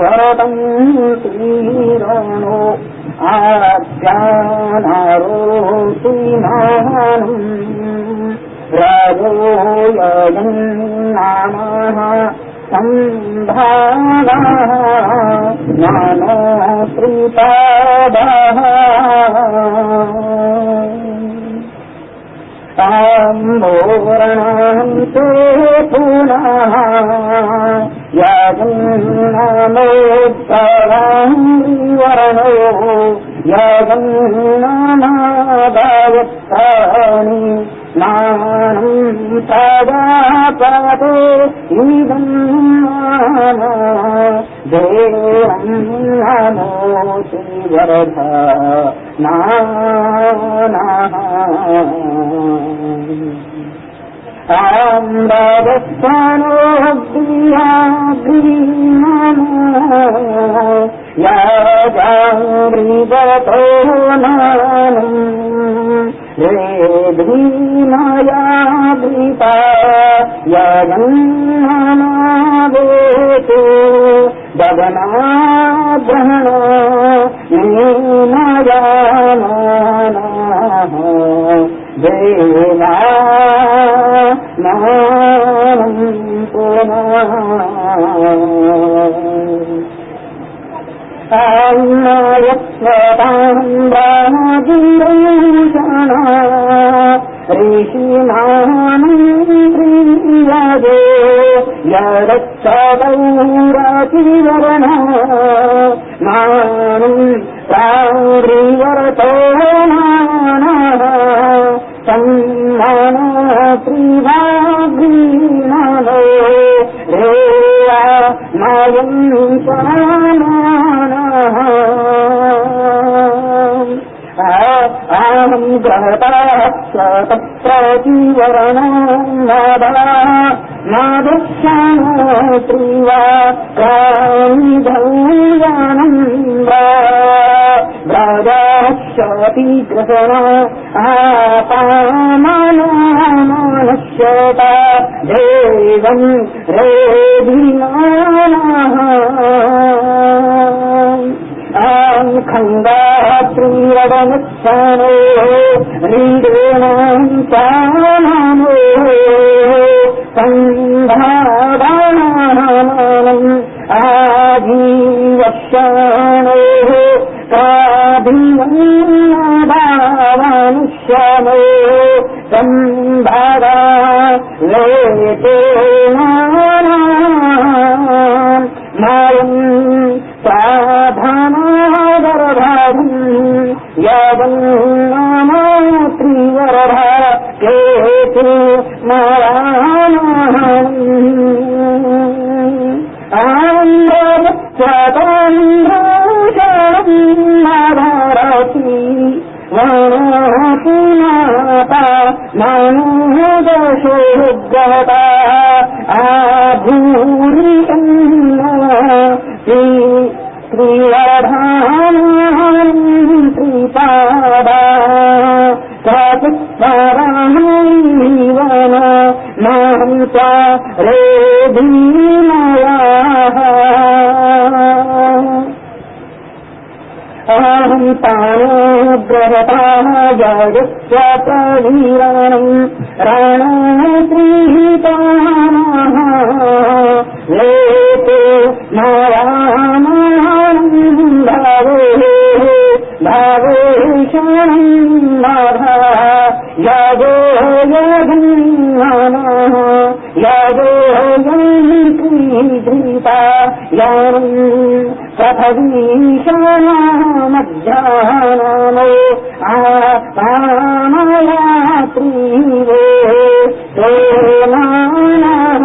वरदं श्रीरणो आद्यानारोतिमानं राजो यजन्नामः सम्भावः नानो श्रीपादः ताम्बूर्णान्ते पुनः यजन्नामोत्तराङ्गिवर्णो यजन्नामादायत्तानि नानं प्रजापते इदं देवं नमोऽसि वरदा नानः आम्रवत्सनो ग्रियाग्रीमनो याजामृगतो नानं रेद्रीमयाग्रीता यजन्नामावेतु गगनाग्रहण नीमयानः देवा नानं पुनः आयत्स्वताम्राजिरेषणा ऋषिमानन्द्रियजो यदक्षदौरतिवर्णा नानं प्रावृवर्तो नानः सम्मान त्रिवाग्रीमनो रेया नयं चानः अहं ग्रहतः स्वतप्रतिवर्णो नादा नादस्यानो त्रिवा कामिधौयानन्द्रा व्रजाश्यति ग्रहण आपामानश्यता देवं रेधिमानः खण्डात्रिवदनुत्सनो रीडेणं चाननो सन्धादानम् आजीवश्यानो काभिमन्नादावानुष्यानो सम्भादा लेतेनानाम् मायम् साधनादरभागम् यदन्नामो त्रिवरधा केतु नारायणम् आन्द्रवत्सतान्द्रोषणम् वनोपुनाता मनोदशोगता आभूरि त्रिवधानं त्रिपादा चतुस्वरामीवन महंस रेधीमयाः अहं तानुग्रहतः जगस्य प्रवीरणं रणत्रिहितानः लेते नयामानं भावेशनं नाधा यजो यजन्नः यजो यन्त्रीधृता यानं पथवीशानामध्यानामो आपामयात्रीवे सोमानः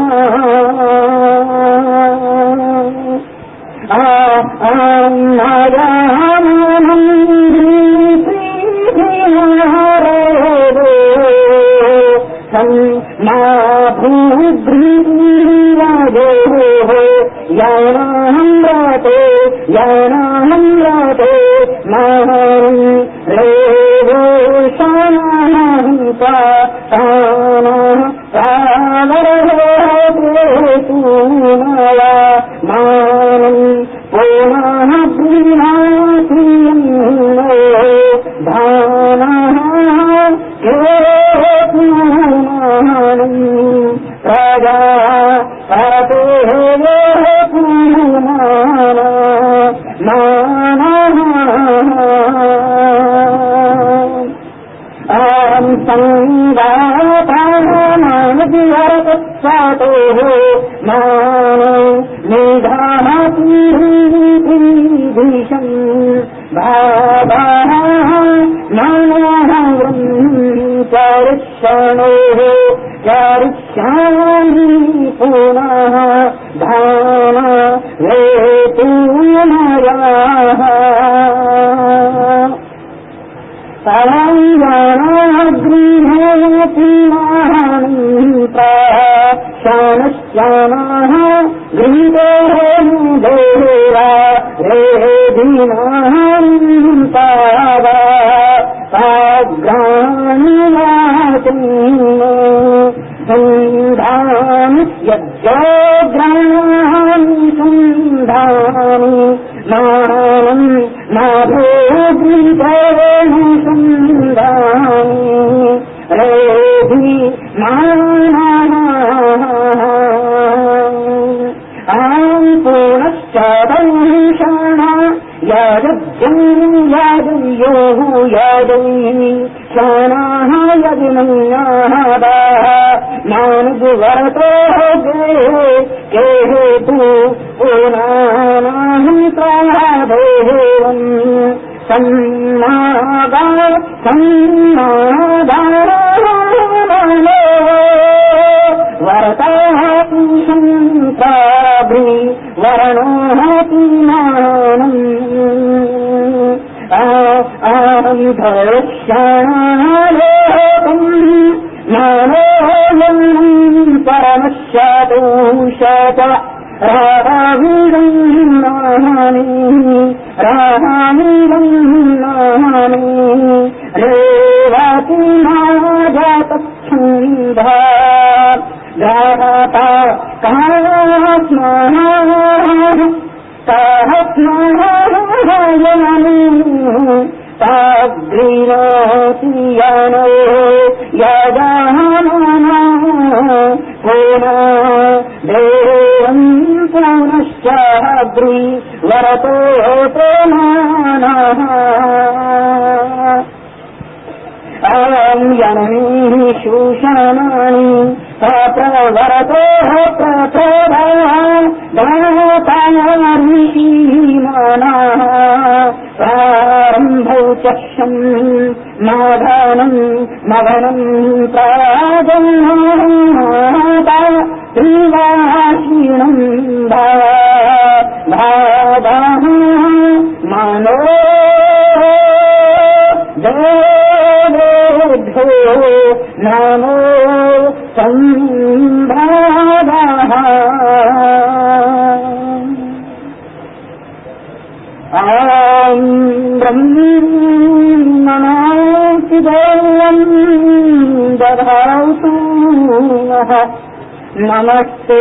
नमस्ते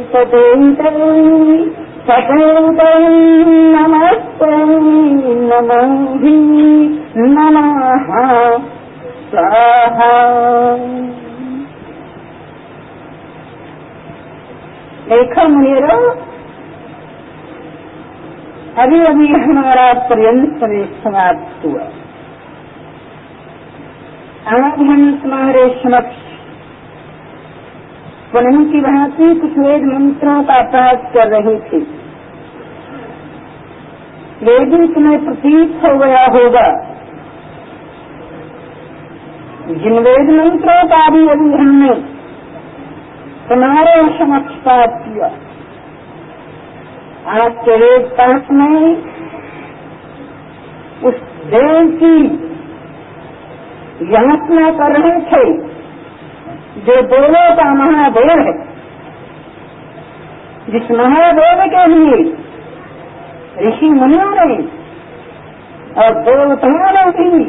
सतेते सतेते नमस्ते नमोहि नमः स्वाहा। देखो मुनिरो, अभी अभी हमारा पर्यंत समाप्त हुआ। आज हम तुम्हारे समक्ष पुनः की भांति कुछ वेद मंत्रों का पाठ कर रहे थे। वेदी तुम्हें प्रतीत हो गया होगा। जिन वेद मंत्रों का भी अभी हमने तुम्हारे समक्ष पाठ किया, आज के वेद पाठ में उस देव की याचना कर रहे थे जो देवों का महादेव है, जिस महादेव के लिए ऋषि मुनियों ने और देवताओं ने भी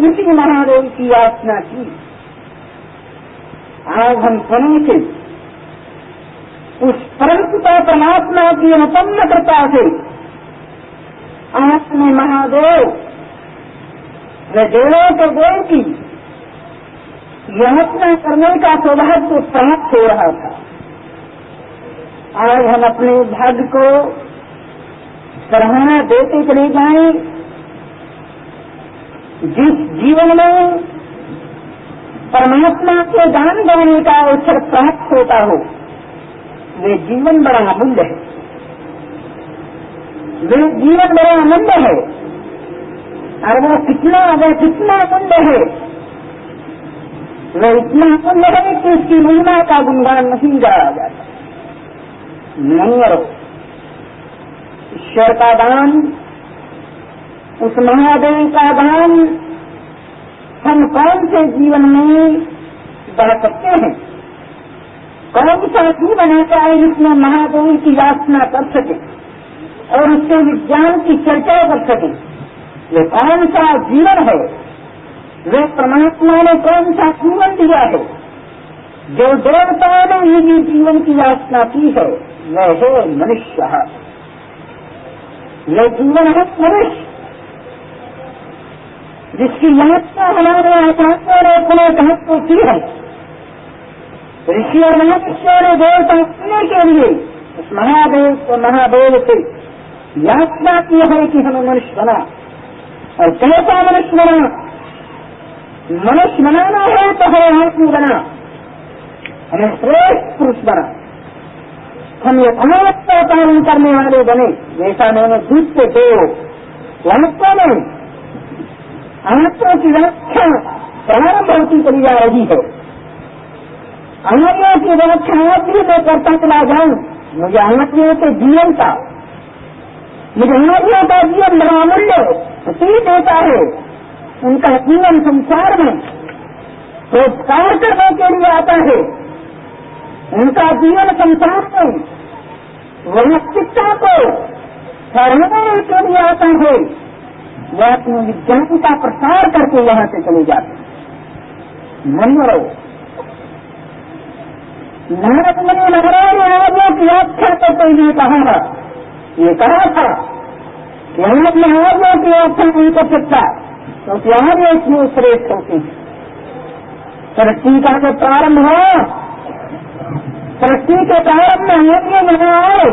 उसी महादेव की याचना की। आज हम सुनेंगे उस परमपिता परमात्मा की अनुपन्न कृपा से आज में महादेव व देवों के देव की याचना करने का सौभाग्य प्राप्त हो रहा था। आज हम अपने भाग्य को सराहना देते चले जाएं। जिस जीवन में परमात्मा के दान देने का अवसर प्राप्त होता हो, वे जीवन बड़ा अमूल्य है। वे जीवन बड़ा अमूल्य है और वो कितना अमूल्य है, वह इतना अमूल्य है कि उसकी महिमा का गुणगान नहीं गाया जाता। नहीं, ईश्वर का दान, उस महादेव का दान हम कौन से जीवन में बढ़ सकते हैं? कौन सा जीवन ऐसा है जिसमें महादेव की याचना कर सके और उसके विज्ञान की चर्चा कर सके? वे कौन सा जीवन है? वे परमात्मा ने कौन सा जीवन दिया है? जो देवताओं ने ही जीवन की याचना की है, वह है मनुष्य। यह जीवन है मनुष्य, जिसकी याचना हमारे आचार्यों ने अपने कहते की है। ऋषि और महर्षियों ने देवता सुनने के लिए उस महादेव से याचना की है कि हमें मनुष्य बना। और कैसा मनुष्य बना? मनुष्य बनाना है तो हमें आदमी बना, हमें श्रेष्ठ पुरुष बना, हम यथार्थ का पालन करने वाले बने। जैसा मैंने दूध से दो वास्तव में आत्मा की व्याख्या प्रारंभ होती चली जा रही है। आत्मा की व्याख्या आज भी मैं करता चला जाऊं। मुझे आत्मा के जीवन का, मुझे आत्मा का जीवन बड़ा अमूल्य प्रतीत होता है। उनका जीवन संसार में रोजगार करने के लिए आता है। उनका जीवन संसार में वैयक्तिकता को सराहने के लिए आता है। वह अपने विज्ञान का प्रसार करके यहाँ से चले जाते। मन में रहो, नारद मुनि महाराज आर्यों की व्याख्या करते हुए कहा, ये कहा था कि हम अपने आर्यों की व्याख्या नहीं कर सकता, क्योंकि आर्य इसमें श्रेष्ठ होते हैं। सृष्टि का जो प्रारंभ हुआ, सृष्टि के प्रारंभ में आर्य यहाँ आए,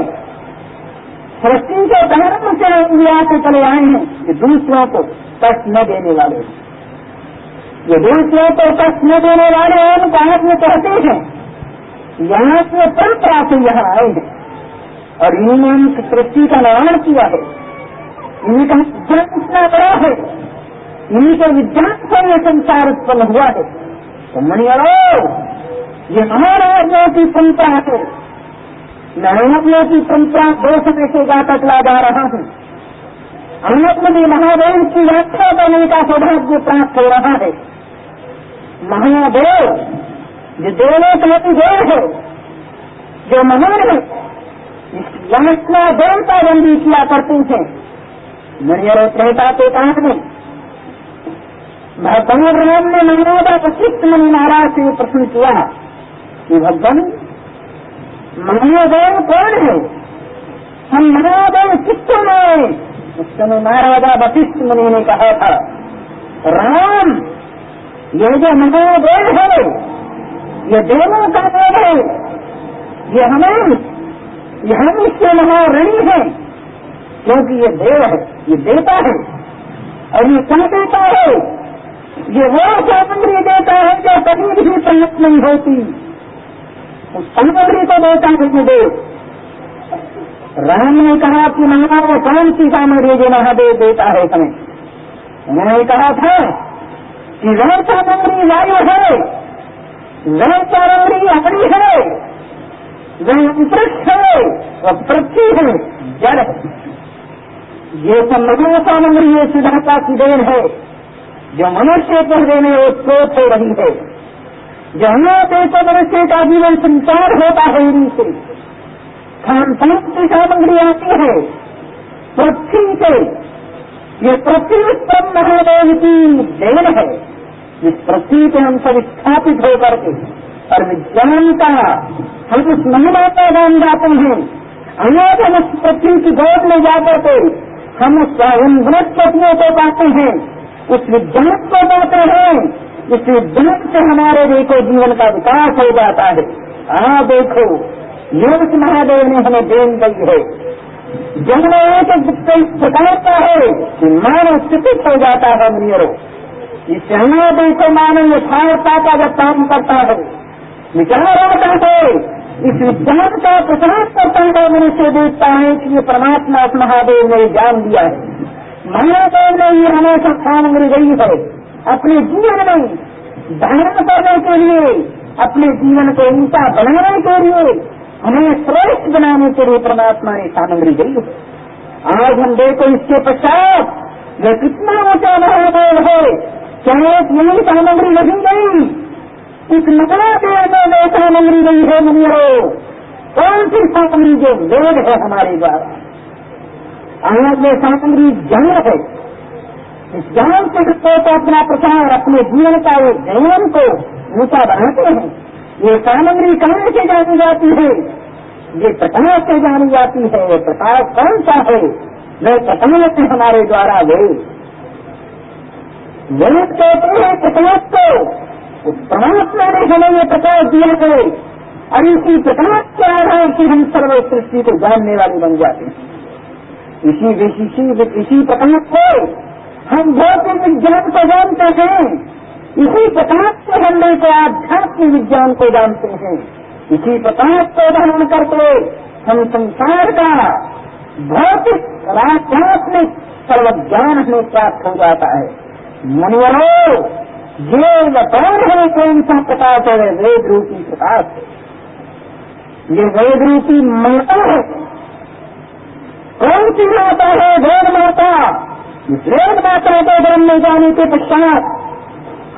सृष्टि के प्रारंभ से यहाँ से चले आए हैं कि दूसरों को कष्ट न देने वाले, ये दूसरों को कष्ट न देने वाले उनको आत्म कहते हैं। यहाँ से परंपरा से यहाँ आए हैं और इन्होंने उनकी सृष्टि का निर्माण किया है। इनका विज्ञान इतना बड़ा है, इनके विज्ञान से ये संसार उत्पन्न हुआ है। तो मणियारो, ये महाराजों की परंपरा है। महाराजों की परंपरा 2 समय से गाता चला जा रहा हूँ। आत्मा में महादेव की व्याख्या करने का सौभाग्य प्राप्त हो रहा है। महादेव जो देवों का देव है, जो महान है, इस याचना देवता बंदी किया करते हैं। मणियारो त्रेता के काल में भगवान राम ने महाराजा वशिष्ठ मुनि महाराज से प्रश्न किया कि भगवान, महादेव कौन है? हम महादेव किसको माने? उस समय महाराजा वशिष्ठ मुनि ने कहा था, राम, ये जो महादेव है, ये देवों का देव है, ये हम इसके महाऋणी है, क्योंकि ये देव है, ये देता है। और ये क्या देता है? ये वो सामग्री देता है जो कभी भी प्राप्त नहीं होती, उस सामग्री को देता है ये देव। राम ने कहा कि महाराज कौन सी सामग्री जो महादेव देता है हमें? उन्होंने कहा था कि वह सामग्री वायु है, वह सामग्री अग्नि है, वह अंतरिक्ष है, वह पृथ्वी है, जड़ है। ये सब सामग्री ये सिद्धाता की देन है जो मनुष्य के हृदय में उत्प्रोत हो रही है। जहाँ देखो मनुष्य का जीवन संचार होता है इन्हीं से। खान पान की सामग्री आती है पृथ्वी से। ये पृथ्वी उत्तम महादेव की देन है। इस पृथ्वी पे हम सब स्थापित होकर के और विज्ञान का हम उस महिमा का दान जाते हैं। अनेक हम उस पृथ्वी की गोद में जाकर के हम उस वनस्पतियों को पाते हैं, उस विज्ञान को पाते हैं। इस विज्ञान से हमारे देखो जीवन का विकास हो जाता है। देखो ये उस महादेव ने हमें देन दी है। जन्म एक प्रकार का है कि मानव स्थित हो जाता है मनुष्यों। इस यहाँ देखो मानव यथार्थता का जब काम करता है, विचार आता है, इस विज्ञान का प्रसार करता है, मनुष्य देखता है कि ये परमात्मा उस महादेव ने ज्ञान दिया है। महादेव ने ये हमेशा सामग्री गई है अपने जीवन में धारण करने के लिए, अपने जीवन को ऊंचा बनाने के लिए, हमें श्रेष्ठ बनाने के लिए परमात्मा ने सामग्री दी है। आज हम देखो इसके पश्चात वह कितना ऊंचा महादेव है, चाहे यही सामग्री नहीं गई, इस महादेव में वह सामग्री गई है मुनियों। कौन सी सामग्री? जो वेद है हमारे द्वारा। आज में सामग्री ज्ञान है। इस ज्ञान से तो अपना प्रचार, अपने जीवन का वो ज्ञान को ऊंचा बनाते हैं। ये सामग्री कहाँ से जानी जाती है? ये प्रकाश से जानी जाती है। ये प्रकाश कौन सा है? वह प्रकाश से हमारे द्वारा वेद कहते हैं प्रकाश को। उस परमात्मा ने हमें ये प्रकाश दिया है और इसी प्रकाश के आधार से हम सर्व सृष्टि को जानने वाले बन जाते हैं। इसी प्रकाश को हम भौतिक विज्ञान को जानते हैं। इसी प्रकाश से हम लोग आध्यात्मिक विज्ञान को जानते हैं। इसी प्रकाश को धारण करके हम संसार का भौतिक आध्यात्मिक सर्वज्ञान हमें प्राप्त हो जाता है। मुनिवरों, ये कौन है? कौन सा प्रकाश है? वेद रूपी प्रकाश है। ये वेद रूपी माता है। कौन सी माता है? वेद माता। इस वेद माता को धर्म में जाने के पश्चात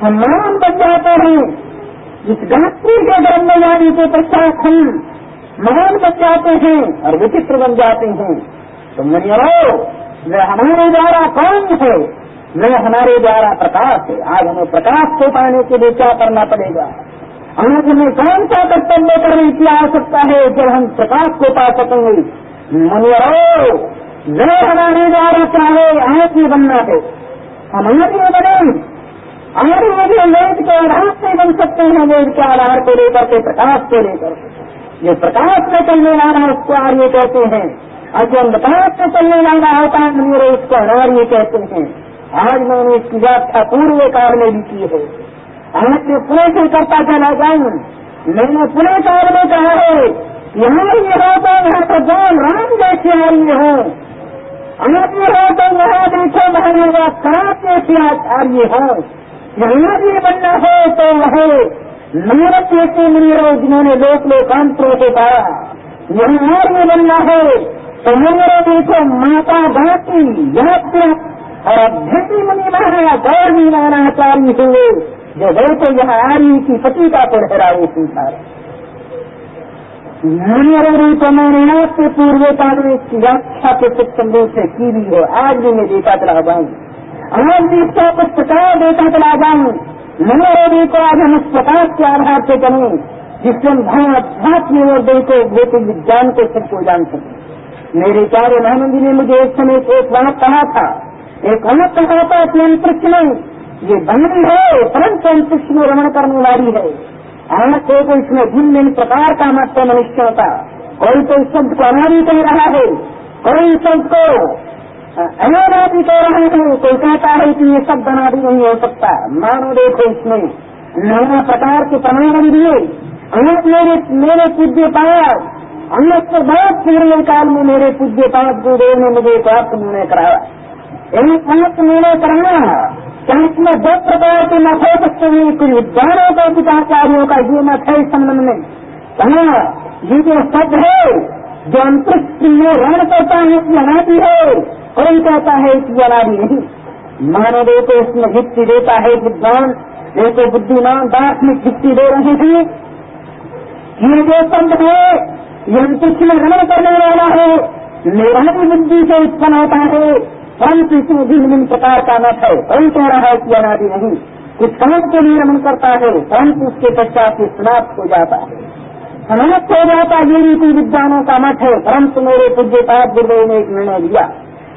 हम मान बन जाते हैं। इस गायत्री के धर्म में जाने के पश्चात हम महान बन जाते हैं और विचित्र बन जाते हैं। तो मुनियों, वह हमारे द्वारा कौन है? वह हमारे द्वारा प्रकाश है। आज हमें प्रकाश को पाने के लिए क्या करना पड़ेगा? आज हमें कौन सा कर्तव्य करने की आवश्यकता है जब हम प्रकाश को पा सकेंगे? मुनियों, वह हमारे द्वारा चाहे आत्म बनना है, हम आत्म बने। आज मुझे वेद के आधार से बन सकते हैं। वेद के आधार को लेकर के, प्रकाश को लेकर जो प्रकाश में चलने वाला उसको आर्य कहते हैं, और जो अंधकार से चलने वाला होता है मुनियों उसको अनार्य कहते हैं। आज मैंने इसकी व्याख्या पूर्व काल में भी की है। आज मैं पुणे से करता चला जाऊं। मैंने पुणे काल में कहा है यहाँ ये होता यहाँ तो जान राम जैसे आर्य हो, आज ये हो तो यहाँ देखो महाराजा खराब जैसे आर्य हो। यहाँ ये बनना हो तो वह नारद जैसे मुनियों जिन्होंने लोकांतरों को पाया। यहाँ आर्य बनना हो तो मुनियों देखो माता गाती यात्रा और अध्यक्ष मुनि महाराज गौरवी नानाचार्य हुए जो देखो यहाँ आर्य की पति का को ठहरावे संसार। मुनियों को मैंने आपके पूर्व काल में इसकी व्याख्या के संदेश से की भी है। आज भी मैं देता चला जाऊँ, आज भी इसका कुछ प्रकार देता चला जाऊँ। मुनियों को आज हम इस प्रकार के आधार से चलें जिससे हम अध्यात्म और देखो भौतिक विज्ञान को सबको जान सके। मेरे प्यारे महानंद जी ने मुझे एक समय एक बात कहा था, एक अलग कहा था कि अंतरिक्ष में ये बंदी है परंतु अंतरिक्ष में रमण करने वाली है। आज देखो इसमें भिन्न भिन्न प्रकार का मत है मनुष्यों का। कोई तो इस शब्द को अनादि कह रहा है, कोई इस शब्द को अनादि कह रहा है, कोई कहता है कि ये शब्द अनादि नहीं हो सकता। मानो देखो इसमें नाना प्रकार के प्रमाण दिए। अनेक मेरे पूज्य पाद, अनेक से बहुत पूर्व काल में मेरे पूज्य पाद गुरुदेव ने मुझे एक अर्थ निर्णय कराया। एक अर्थ निर्णय कराया कि इसमें दो प्रकार के मत हो सकते हैं। कुछ विद्वानों का, कुछ आचार्यों का ये मत है इस संबंध में। कहा ये जो शब्द है जो अंतरिक्ष में रण करता है कि अनादि है, कोई कहता है कि अनादि नहीं। मानव को इसमें युक्ति देता है विद्वान, देखो बुद्धिमान दार्शनिक युक्ति दे रहे हैं। ये जो शब्द है ये अंतरिक्ष में रण करने वाला है, निरादि बुद्धि से उत्पन्न होता है, परंतु इसमें भिन्न भिन्न प्रकार का मत है। कोई कह रहा है कि अनादि नहीं, कुछ काम के लिए रमन करता है, परंतु उसके पश्चात समाप्त हो जाता है, समाप्त हो जाता। ये रीति विद्वानों का मत है, परंतु मेरे पूज्यपाद गुरुदेव ने एक निर्णय लिया,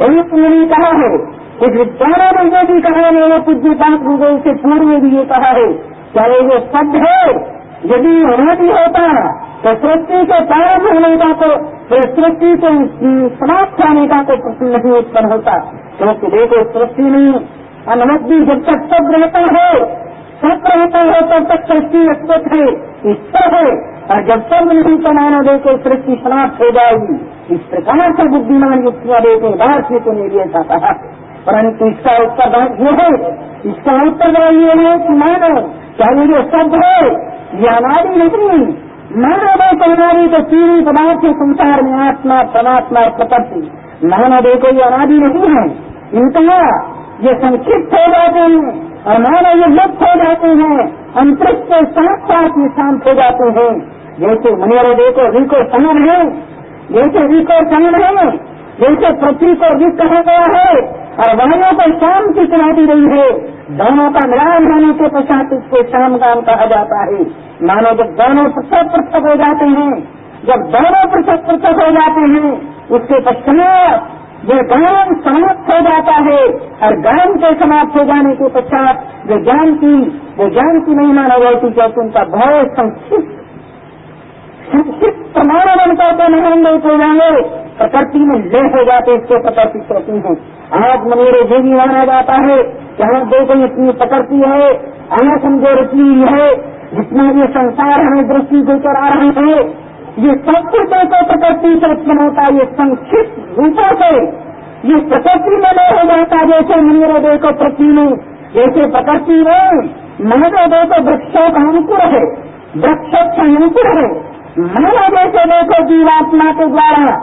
एक निर्णय कहा है। कुछ विद्वानों ने ये भी कहा, मेरे पूज्यपाद गुरुदेव से पूर्व में भी ये कहा है, चाहे ये शब्द है यदि अनादि होता तो सृष्टि के प्रारंभ होने का तो सृष्टि को समाप्त होने का तो प्रश्न नहीं उत्पन्न होता, क्योंकि देखो सृष्टि में अनवधि जब तक सब रहता है तब तक सृष्टि अस्तित्व है, ईश्वर है, और जब सब नहीं तो मानो देखो सृष्टि समाप्त हो जाएगी। इस प्रकार से बुद्धिमान युक्तियां देते दार्शनिकों ने ये कहा, परंतु इसका उत्तर ये है, इसका उत्तर ये है कि मानो चाहे जो शब्द है ये अनादि नहीं, मानव को अनादि तो तीन पदार्थ के संसार में आत्मा परमात्मा और प्रकृति, मानव को ये अनादि नहीं है, इनका ये संक्षिप्त हो जाते हैं और मानव ये लुप्त हो जाते हैं, अंतरिक्ष के साथ साथ ये शांत हो जाते हैं। जैसे मनुष्य को रिको समान है, जैसे रिको समान है, जैसे पृथ्वी को रिक कहा गया है और वायु को शाम की चलाती रही है, दोनों का मिलान होने के पश्चात इसको शाम गान कहा जाता है। मानो जब दोनों पृथक हो जाते हैं, जब दोनों पृथक हो जाते हैं, उसके पश्चात ये ज्ञान समाप्त हो जाता है और ज्ञान के समाप्त हो जाने के पश्चात जो ज्ञान की महिमा न होती, क्योंकि उनका बहुत संक्षिप्त प्रमाण बनता तो नहीं लेते जाएंगे, प्रकृति में ले हो जाते इसको प्रकृति कहती है। आज मनेरे ये भी माना जाता है जहाँ देखो इतनी प्रकृति है, आना समझो इतनी है, जितना ये संसार हमें दृष्टि गोचर आ रहे हैं, ये सब कुछ देखो प्रकृति से उत्पन्न होता है। ये संक्षिप्त रूपों से ये प्रकृति में ले हो जाता है, जैसे मनेरे देखो पृथ्वी में, जैसे प्रकृति में मनेरे देखो वृक्षों का अंकुर है, वृक्षों का अंकुर है, मानो जैसे देखो जीवात्मा के द्वारा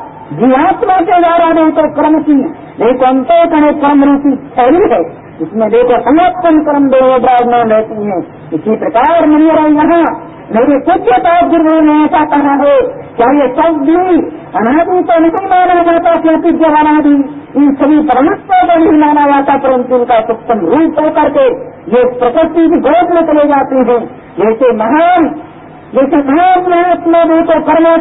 देखो क्रम की देखो अंतोकरण क्रम रूपी शैली है, इसमें देखो सनातन क्रम दो विराजमान रहती है। इसी प्रकार मेरे यहाँ मेरे पूज्यपाद गुरुदेव ने ऐसा कहा है, क्या ये सब भी अनादि तो नहीं माना जाता, क्योंकि जब अनादि इन सभी परमात्मा को नहीं माना जाता, परंतु उनका सूक्ष्म रूप होकर के ये प्रकृति की गोद में चले जाते हैं। जैसे महान महात्मा देखो कर्मों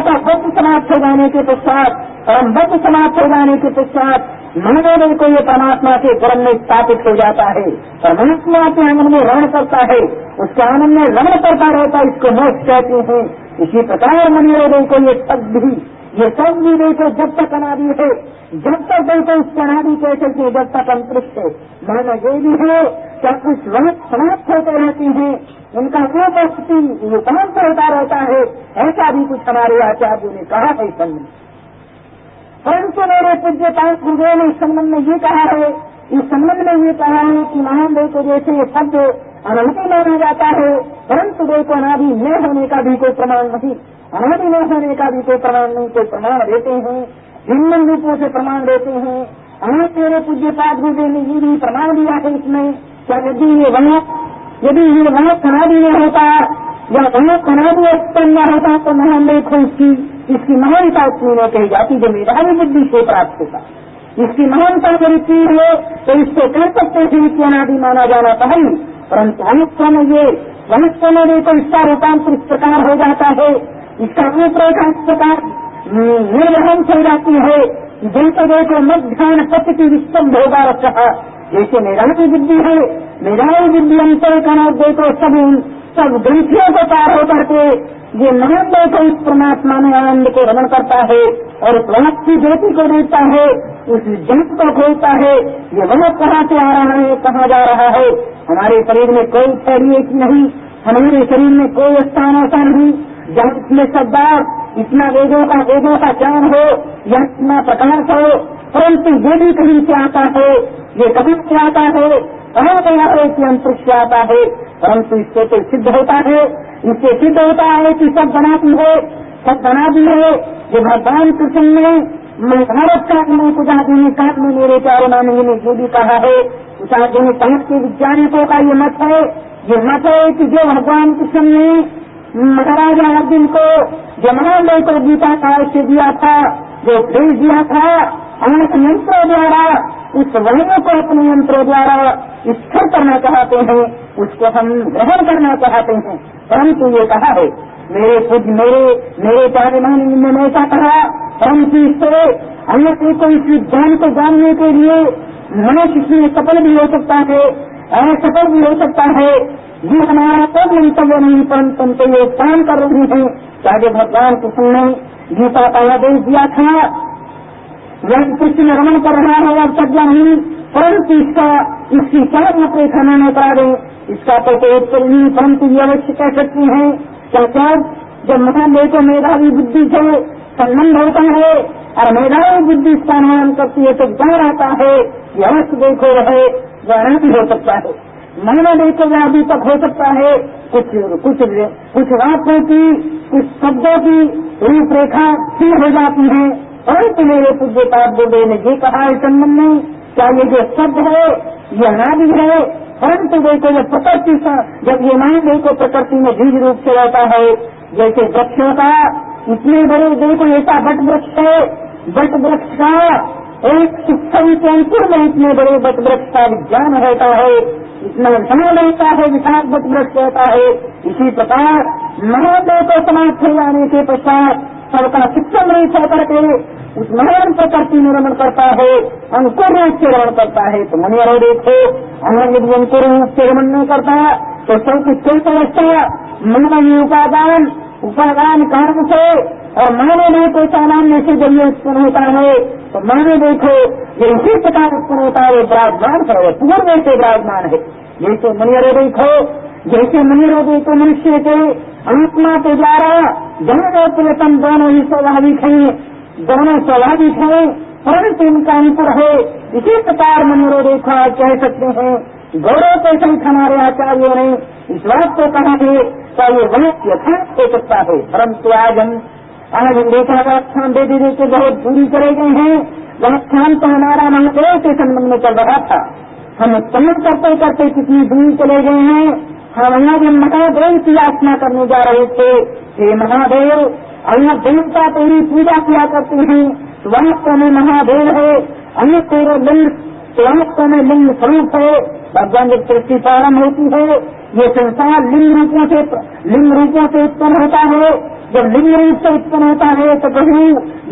का भक्त समाप्त हो जाने के पश्चात, परम भक्त समाप्त हो जाने के पश्चात मानव को ये परमात्मा के कर्म में स्थापित हो जाता है, परमात्मा के आनंद में रण करता है, उसके आनंद में रण करता रहता है, इसको मोक्ष कहते हैं। इसी प्रकार मनुष्य को ये सब भी देखो जब तक अनादि है, जब तक देखो उसके अनादि कैसे कि जब तक अंतरिक्ष है, मानव ये भी है क्या कुछ वक्त समाप्त होते रहती हैं, उनका रूपांतर होता रहता है, ऐसा भी कुछ हमारे आचार्यों ने कहा है इस संबंध। परंतु मेरे पूज्यपाद गुरुदेव ने इस संबंध में ये कहा है, इस संबंध में ये कहा है कि महान देखो जैसे ये शब्द अनादि माना जाता है, परंतु देखो अनादि न होने का भी कोई प्रमाण नहीं, अनादि न होने का भी कोई प्रमाण नहीं, कोई प्रमाण देते हैं, भिन्न रूपों से प्रमाण देते हैं। आज मेरे पूज्यपाद गुरुदेव ने ये भी प्रमाण दिया है इसमें, क्या यदि ये वहाँ अनादि में होता या वहाँ अनादि उत्पन्न न होता तो महान देखो इसकी महानता उत्पन्न न कही जाती, जो मेधावी बुद्धि से प्राप्त होता, इसकी महानता यदि चीज है तो इसको कह सकते थे कि अनादि माना जाना चाहिए, परंतु मनुष्य में देखो इसका रूपांतर इस प्रकार हो जाता है, इसका रूपरेखा इस प्रकार निर्वहन हो जाती है, जैसे देखो मध्यान्ह पथ की विस्तंभ होगा रखा, जैसे मेधावी बुद्धि है, मेधावी बुद्धि अंतःकरण देखो सब ग्रंथियों को पार होकर के ये महान देखो इस परमात्मा में आनंद को रमण करता है और वनक की ज्योति को देखता है, उस जगत को खोलता है। ये वनक कहाँ से आ रहा है, कहाँ जा रहा है, हमारे शरीर में कोई ठहरी की नहीं, हमारे शरीर में कोई स्थान ऐसा नहीं जहाँ इसमें शब्द इतना वेदों का ज्ञान हो या इतना प्रकाश हो, परंतु ये भी कहीं से आता है, ये कभी से आता है, कहा गया है कि अंतरिक्ष आता है, परंतु इससे तो सिद्ध होता है, इससे सिद्ध होता है कि सब बनाती है, सब बना दी है। जो भगवान कृष्ण ने महाभारत काल में कुछ आधुनिक काल में मेरे प्यारे नानी ने जो भी कहा है, उस आधुनिक काल के वैज्ञानिकों का ये मत है कि जो भगवान कृष्ण ने महाराजा अर्जुन को जो महालय को गीता का आयुष्य दिया था, जो भेज दिया था अनेक यंत्रों द्वारा, उस वर्ण को अपने यंत्रों द्वारा स्थिर करना चाहते हैं, उसको हम ग्रहण करना चाहते हैं। परंतु ये कहा है मेरे प्यारे नानी ने ऐसा कहा, परंतु इससे अन्य को इस विज्ञान को जानने के लिए मनुष्य इसमें सफल भी हो सकता है, असफल भी हो सकता है। ये हमारा कोई मंतव्य नहीं, परंतु ये काम कर रही है। चाहे भगवान कृष्ण ने गीता का आदेश दिया था, यह कृष्ण रमन कर रहा है अब तक नहीं, परंतु इसकी क्या रूपरेखा न करा दें, इसका तो कोई उत्तर नहीं। परंतु ये अवश्य कह सकती है क्या जब महादेव को मेधावी बुद्धि से संबंध होता है और मेधावी बुद्धि इसका निर्माण करती है तो क्या रहता है, यह अवश्य देखो रहे वह भी हो सकता है, मानव देखो वह अभी तक हो सकता है। कुछ वाक्यों की, कुछ शब्दों की रूपरेखा स्थिर हो जाती है। परंतु मेरे पूज्य पाद बोले ने ये कहा इस संबंध में, क्या ये जो शब्द है ये अनादि है, परंतु देखो जब प्रकृति जब ये महादेव को प्रकृति में बीज रूप से रहता है, जैसे वृक्षों का इतने बड़े देखो ऐसा वट वृक्ष है, वट वृक्ष का एक सूक्ष्म के अंकुर में इतने बड़े वट वृक्ष का विज्ञान रहता है, इतना विशाल रहता है, विशाल वट वृक्ष रहता है। इसी प्रकार महादेव को समाप्त हो जाने के पश्चात सबका सूक्ष्म रूप होकर के उस महान प्रकृति में रमण करता है, अंकुर रूप से रमण करता है। तो मनिया देखो अगर यदि अंकुर रूप से रमण नहीं करता तो सब कुछ कोई समझता मन उपादान कारण से और माने नहीं कोई सामान्य से जरिए उत्पन्न होता है, तो माने देखो ये इसी प्रकार उत्पन्न होता है, विराजमान है, पूर्ण से विराजमान है। जैसे मनिया देखो, जैसे मनिया देखो मनुष्य के आत्मा के द्वारा दोनों प्रयत्न दोनों ही स्वाभाविक हैं, दोनों स्वाभाविक हैं, परंतु इनका अंतर है। इसी प्रकार मनिया देखा कह सकते हैं, गौरव के सहित हमारे आचार्यों ने इस बात को कहा है तो ये वह यथार्थ हो सकता है। परंतु आज हम देखा व्याख्यान दे के बहुत दूरी चले गए हैं। व्याख्यान तो हमारा महादेव के संबंध में चल रहा था, हम उत्पन्न करते करते कितनी दूरी चले गए हैं। हम यहाँ जब महादेव की याचना करने जा रहे थे, हे महादेव अन्य देवता तेरी पूजा किया करते हैं, वास्तव में महादेव है, अन्य तेरे लिंग वास्तव में लिंग स्वरूप है। भगवान जब सृष्टि प्रारंभ होती है, ये संसार लिंग रूपों से उत्पन्न होता है। जब लिंग रूप से उत्पन्न होता है तो प्रभु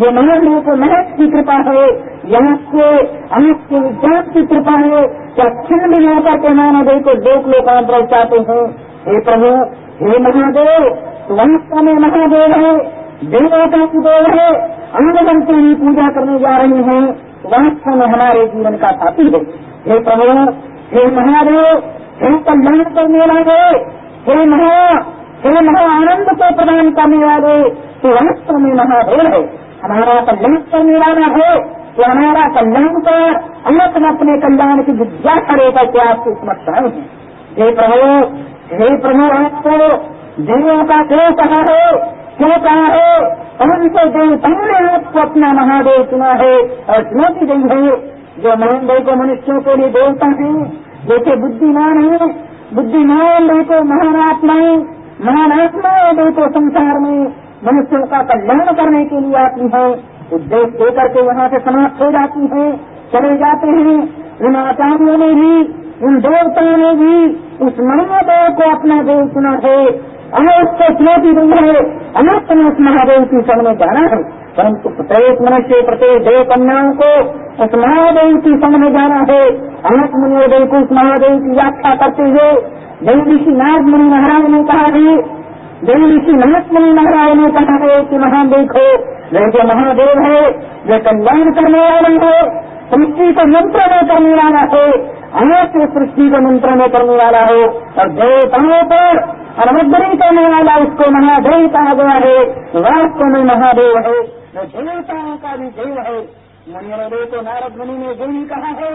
ये महादेव को महत्व की कृपा है, यहाँ के अनेक के विज्ञान की कृपा है, क्या क्षण भी होकर के महादेव को लोकांतर चाहते हैं। हे प्रभु, हे महादेव, वास्तव में महादेव है, देवता की देव है, अंगन से ही पूजा करने जा रहे हैं, वास्तव में हमारे जीवन का साथी है। हे प्रभु, हे महादेव, हे कल्याण करने वाले, हे महा आनंद को प्रदान करने वाले, तो वास्तव में महादेव है, हमारा कल्याण करने वाला है। तो हमारा कल्याण कर अन्य अपने कल्याण की विद्या करेगा क्या आपकी समस्याएं हैं। हे प्रभु, आपको देवों का क्यों कहा है, क्यों कहा है, परंतु देवताओं ने आपको अपना महादेव चुना है और चुनौती दी है। जो महादेव को मनुष्यों के लिए देवता है, जैसे बुद्धिमान है, बुद्धिमान देखो महान आत्माएं देखो संसार में मनुष्यों का कल्याण करने के लिए आती है, उद्देश्य देकर के वहाँ से समाप्त हो जाती है, चले जाते हैं। उन आचार्यों ने भी, उन देवताओं ने भी उस महादेव को अपना देव चुना है, अनेक को चुनौती दी है, अनेक उस महादेव की शरण में जाना है। परंतु प्रत्येक मनुष्य, प्रत्येक देव कन्याओं को उस महादेव की शरण में जाना है। अनेक मुनियों को उस महादेव की व्याख्या करते हुए देव ऋषि नारद मुनि महाराज ने कहा है, देव ऋषि नारद मुनि महाराज ने कहा है कि महादेव को वह जो महादेव है वह कल्याण करने वाला है, सृष्टि को मंत्र में करने वाला है, अनेक सृष्टि को मंत्र में करने वाला है और देवताओं पर अनुग्रह करने वाला, उसको महादेव कहा गया है। वास्तव में महादेव है, वो देवताओं का भी देव है। मुनियों को नारद मुनि ने जो ही कहा है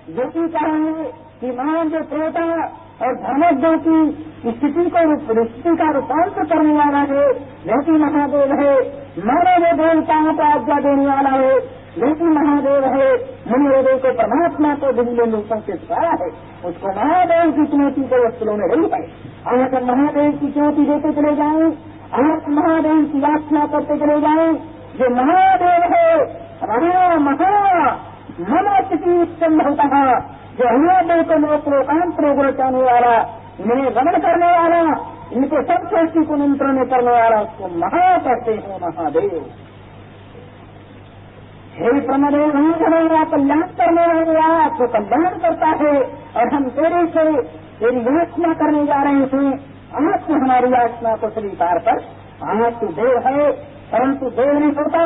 जो कि कहा है कि महान जो त्रेता और धर्मज्ञों की स्थिति का रूपांतर करने वाला है, वही महादेव है। मानव देवताओं को आज्ञा देने वाला है, वही महादेव है। मुनिदेव को परमात्मा को भिन्न रूपों से छुपाया है, उसको महादेव की चुनौती को वस्तुओं में रही है। अगर महादेव की चुनौती देते चले जाएं, अगर महादेव की याचना करते चले जाएं, जो महादेव है मनोस्थिति संभवता, जो हमारे को लोकांतर गुरचाने वाला, इन्हें रमण करने वाला, इनके सब सृष्टि को नियंत्रण करने वाला, उसको महा कहते हैं महादेव। हे ब्रह्मदेव, हमारा कल्याण करने वाले आपको कल्याण करता है, और हम तेरे से तेरी याचना करने जा रहे थे। आप हमारी याचना को स्वीकार कर। आप तू देव है, परंतु देव नहीं होता।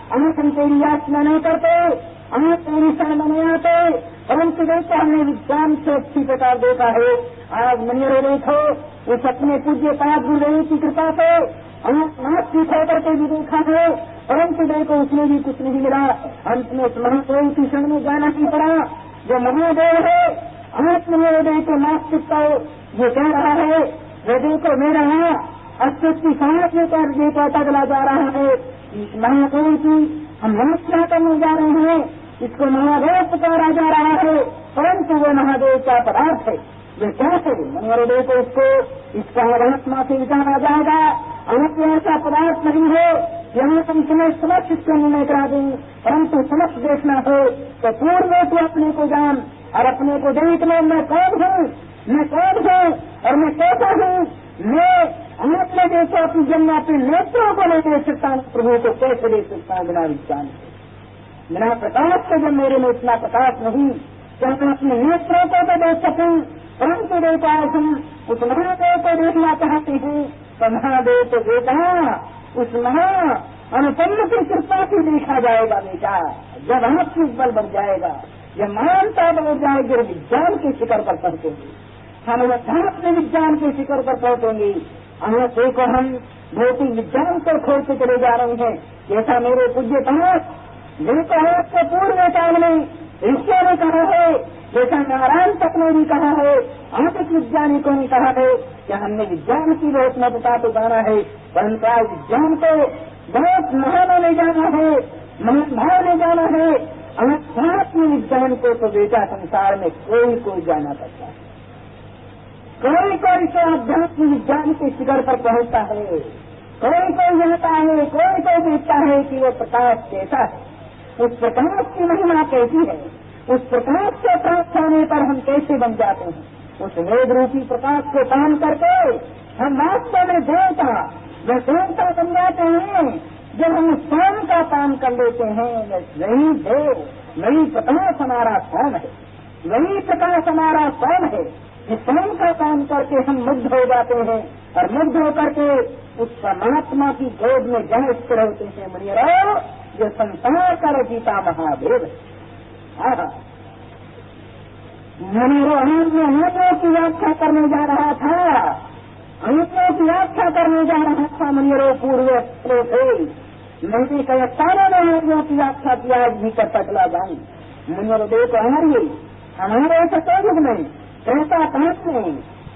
हम तेरी याचना नहीं करते, हम तेरी शरण नहीं आते, परंतु देखो हमने विज्ञान से अच्छी प्रकार देखा है। आज मनियर देखो, उस अपने पूज्य पाप गुरुदेव की कृपा से नास्तिक होकर के भी देखा है, परंतु देखो उसमें भी कुछ नहीं मिला। अंत में उस महादेव की शरण में जाना ही पड़ा, जो महादेव है। आत्मनिर्देव को नास्तिक का ये कह रहा है, वो देखो मेरा अस्तित्व की समाज में कर ये कहता चला जा रहा है। इस महादेव की हम नमस्कार करने जा रहे हैं, इसको महादेव पुकारा जा रहा है, परंतु वो महादेव का पदार्थ है। ये क्या है महादेव को, इसको इसका आत्मा से विचारा जाएगा। अगर ऐसा पदार्थ नहीं है यहाँ तुम समक्ष इसको निर्णय करा दें, परंतु समक्ष देखना हो तो पूर्व तू अपने को जान और अपने को देख में मैं कौन हूँ, मैं कौन हूँ और मैं कैसा हूँ। मैं अपने देखो अपनी जन्म अपने नेत्रों को नहीं दे सकता, प्रभु को कैसे दे सकता हूँ बिना विज्ञान के, बिना प्रकाश के। जब मेरे में इतना प्रकाश नहीं कि मैं अपने नेत्रों को तो देख सकूं, परंतु देखा हम उस महादेव को देखना चाहते हैं, तो महादेव को देखा उस महा अनुपन्न की कृपा से देखा जाएगा बेटा। जब आत्मिक बल बढ़ जाएगा, जब मानता बढ़ जाएगी, विज्ञान के शिखर पर पहुंचेंगे, हम अध्यात्म विज्ञान के शिखर पर पहुंचेंगे। अवश्य को हम भौतिक विज्ञान को खोजते चले जा रहे हैं। जैसा मेरे पूज्य पास जिनको आपके पूर्व काल में ऋषियों ने कहा है, जैसा नारायण तक ने भी कहा है, आंतरिक वैज्ञानिकों ने कहा है कि हमने विज्ञान की बहुत महत्वता तो जाना है, परंतु आज विज्ञान को बहुत महान ले जाना है, महाभाव ले जाना है। अध्यात्म विज्ञान को तो बेटा संसार में कोई जाना करता है, कोई तो अध्यात्म विज्ञान के शिखर पर पहुंचता है, कोई जानता है, कोई देखता है कि वो प्रकाश कैसा है, उस प्रकाश की महिमा कैसी है, उस प्रकाश से प्राप्त होने पर हम कैसे बन जाते हैं। उस वेद रूपी प्रकाश को पान करके हम वास्तव में देवता बन जाते हैं। जब हम स्वयं का पान कर लेते हैं, वही देव, वही प्रकाश हमारा स्वयं है, वही प्रकाश हमारा स्वयं है। इस स्वयं का पान करके हम मुग्ध हो जाते हैं, और मुग्ध होकर के उस परमात्मा की गोद में जहाँ स्थिर होते हैं। मुनियो, जो संसार का रचयिता महादेव है। मुनियो, अनुभव की व्याख्या करने जा रहा था, अनुभव की व्याख्या करने जा रहा था। मुनियो पूर्व थे, मैंने कई सारे अनुभवों की व्याख्या की, आज भी करता चला जाऊं। मुनियो देखो, हमारे सतयुग में, ऐसा पाठ में,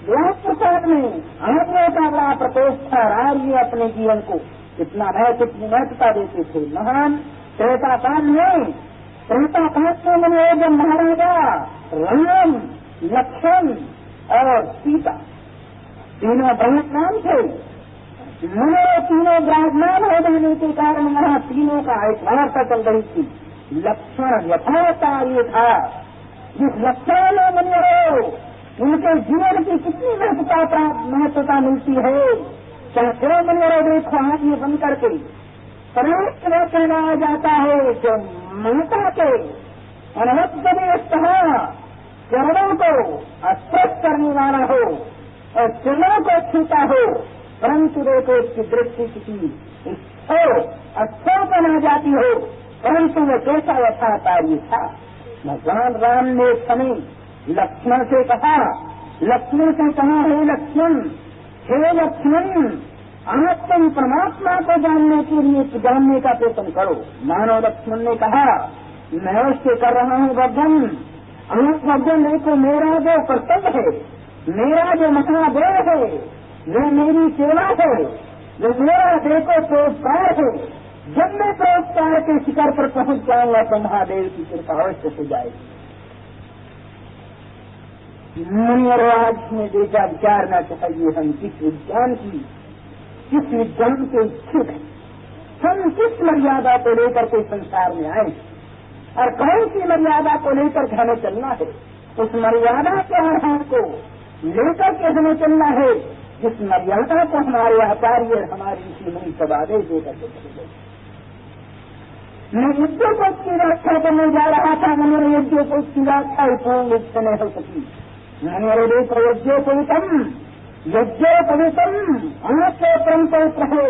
व्यास प्रसाद में अनुभव का बड़ा प्रकोष्ठ था। राज्य अपने जीवन को कितना महत्वता देते थे। महान त्रेता काल में, त्रेता काल में जब महाराजा राम, लक्ष्मण और सीता तीनों ब्रह्म नाम थे, तीनों विराजमान हो जाने के कारण वहाँ तीनों का एक वार्ता चल रही थी। लक्ष्मण यथार्थ था, जिस लक्ष्मण ने बने उनके जीवन की कितनी महत्वता मिलती है। चाहे बने देखो, हाथ में बन करके सर्वोच्च कहलाया जाता है, जो माता के अनवद्य चरणों को स्पर्श करने वाला हो और चरणों को छूता हो, परंतु देखो उसकी दृष्टि किसी अच्छों पर न जाती हो, परंतु वो कैसा यथार्थ था। भगवान राम ने समय लक्ष्मण से कहा, हे लक्ष्मण, आप तुम परमात्मा को जानने के लिए जानने का प्रयत्न करो। मानो लक्ष्मण ने कहा, मैं उससे कर रहा हूँ वर्धन, आप भगवान देखो, मेरा जो कर्तव्य है, मेरा जो महादेव है, जो मेरी सेवा है, जो मेरा देखो पुरस्कार है, जब मैं पुरस्कार के शिखर पर पहुंच जाऊंगा तो महादेव की कृपा अवश्य हो जाएगी। और आज में देखा विचारना चाहिए, हम किस विज्ञान के इच्छुक हैं, हम किस मर्यादा को लेकर के संसार में आए और कौन सी मर्यादा को लेकर के हमें चलना है। उस मर्यादा के आधार को लेकर के हमें चलना है, जिस मर्यादा को हमारे आचार्य हमारी ऋषि मुनि सब आदेश देकर के चले गए। मैं यज्ञोपवीत की व्याख्या करने जा रहा था, मैंने यज्ञोपवीत की व्याख्या पूर्ण रूप से नहीं हो सकी। मैंने देखो, यज्ञोपवीतम अनस्य परम पवित्र है।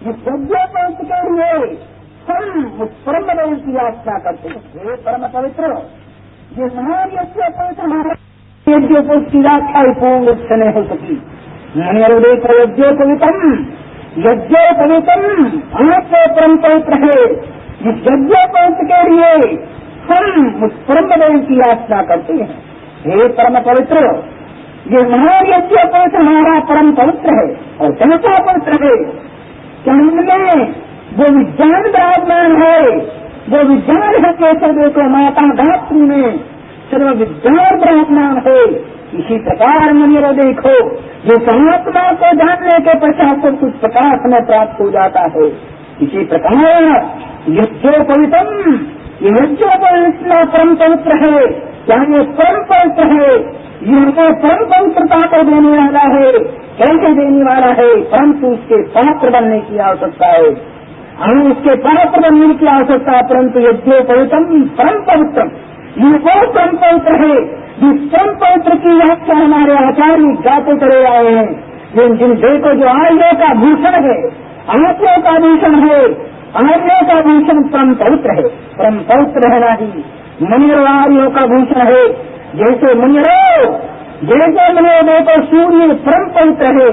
इस यज्ञोपवीत के लिए हम उस परम देव की याचना करते हैं। हे परम पवित्र, ये महान यज्ञोपवीत हमारा यज्ञोपवीत की व्याख्या पूर्ण रूप से नहीं हो सकी। मैंने देखो, यज्ञोपवीतम अनस्य परम पवित्र है। इस यज्ञोपवीत के लिए हम उस परम देव की याचना करते हैं। हे परम पवित्र, ये महान यज्ञोपवीत हमारा परम पवित्र है। और कैसा पवित्र है कि उनमें वो विज्ञान विराजमान है, वो विज्ञान है कैसे देखो, माता धात्री में सर्व विज्ञान विराजमान है। इसी प्रकार मुनिरो देखो, जो परमात्मा को जानने के पश्चात सब कुछ प्रकाश में प्राप्त हो जाता है। इसी प्रकार यज्ञोपवीतम, ये यज्ञोपवीत परम पवित्र है, चाहे परम पवित्र है, यह परम पवित्रता को देने वाला है। कैसे देने वाला है, परंतु उसके पात्र बनने की आवश्यकता है, हमें उसके पात्र बनने की आवश्यकता है। परंतु यज्ञोपवीतम परम पवित्र, ये वो परम पवित्र है जिस परम पवित्र की व्याख्या हमारे आचार्य गाते करे आए हैं। जिन देखो, जो आर्यों का भूषण है, आर्यों का भूषण है, आर्यों का भूषण परम पवित्र है। परम पवित्र रहना ही मुनिरो आर्यों का भूषण है। जैसे मुनिरो देखो, सूर्य परम पवित्र है,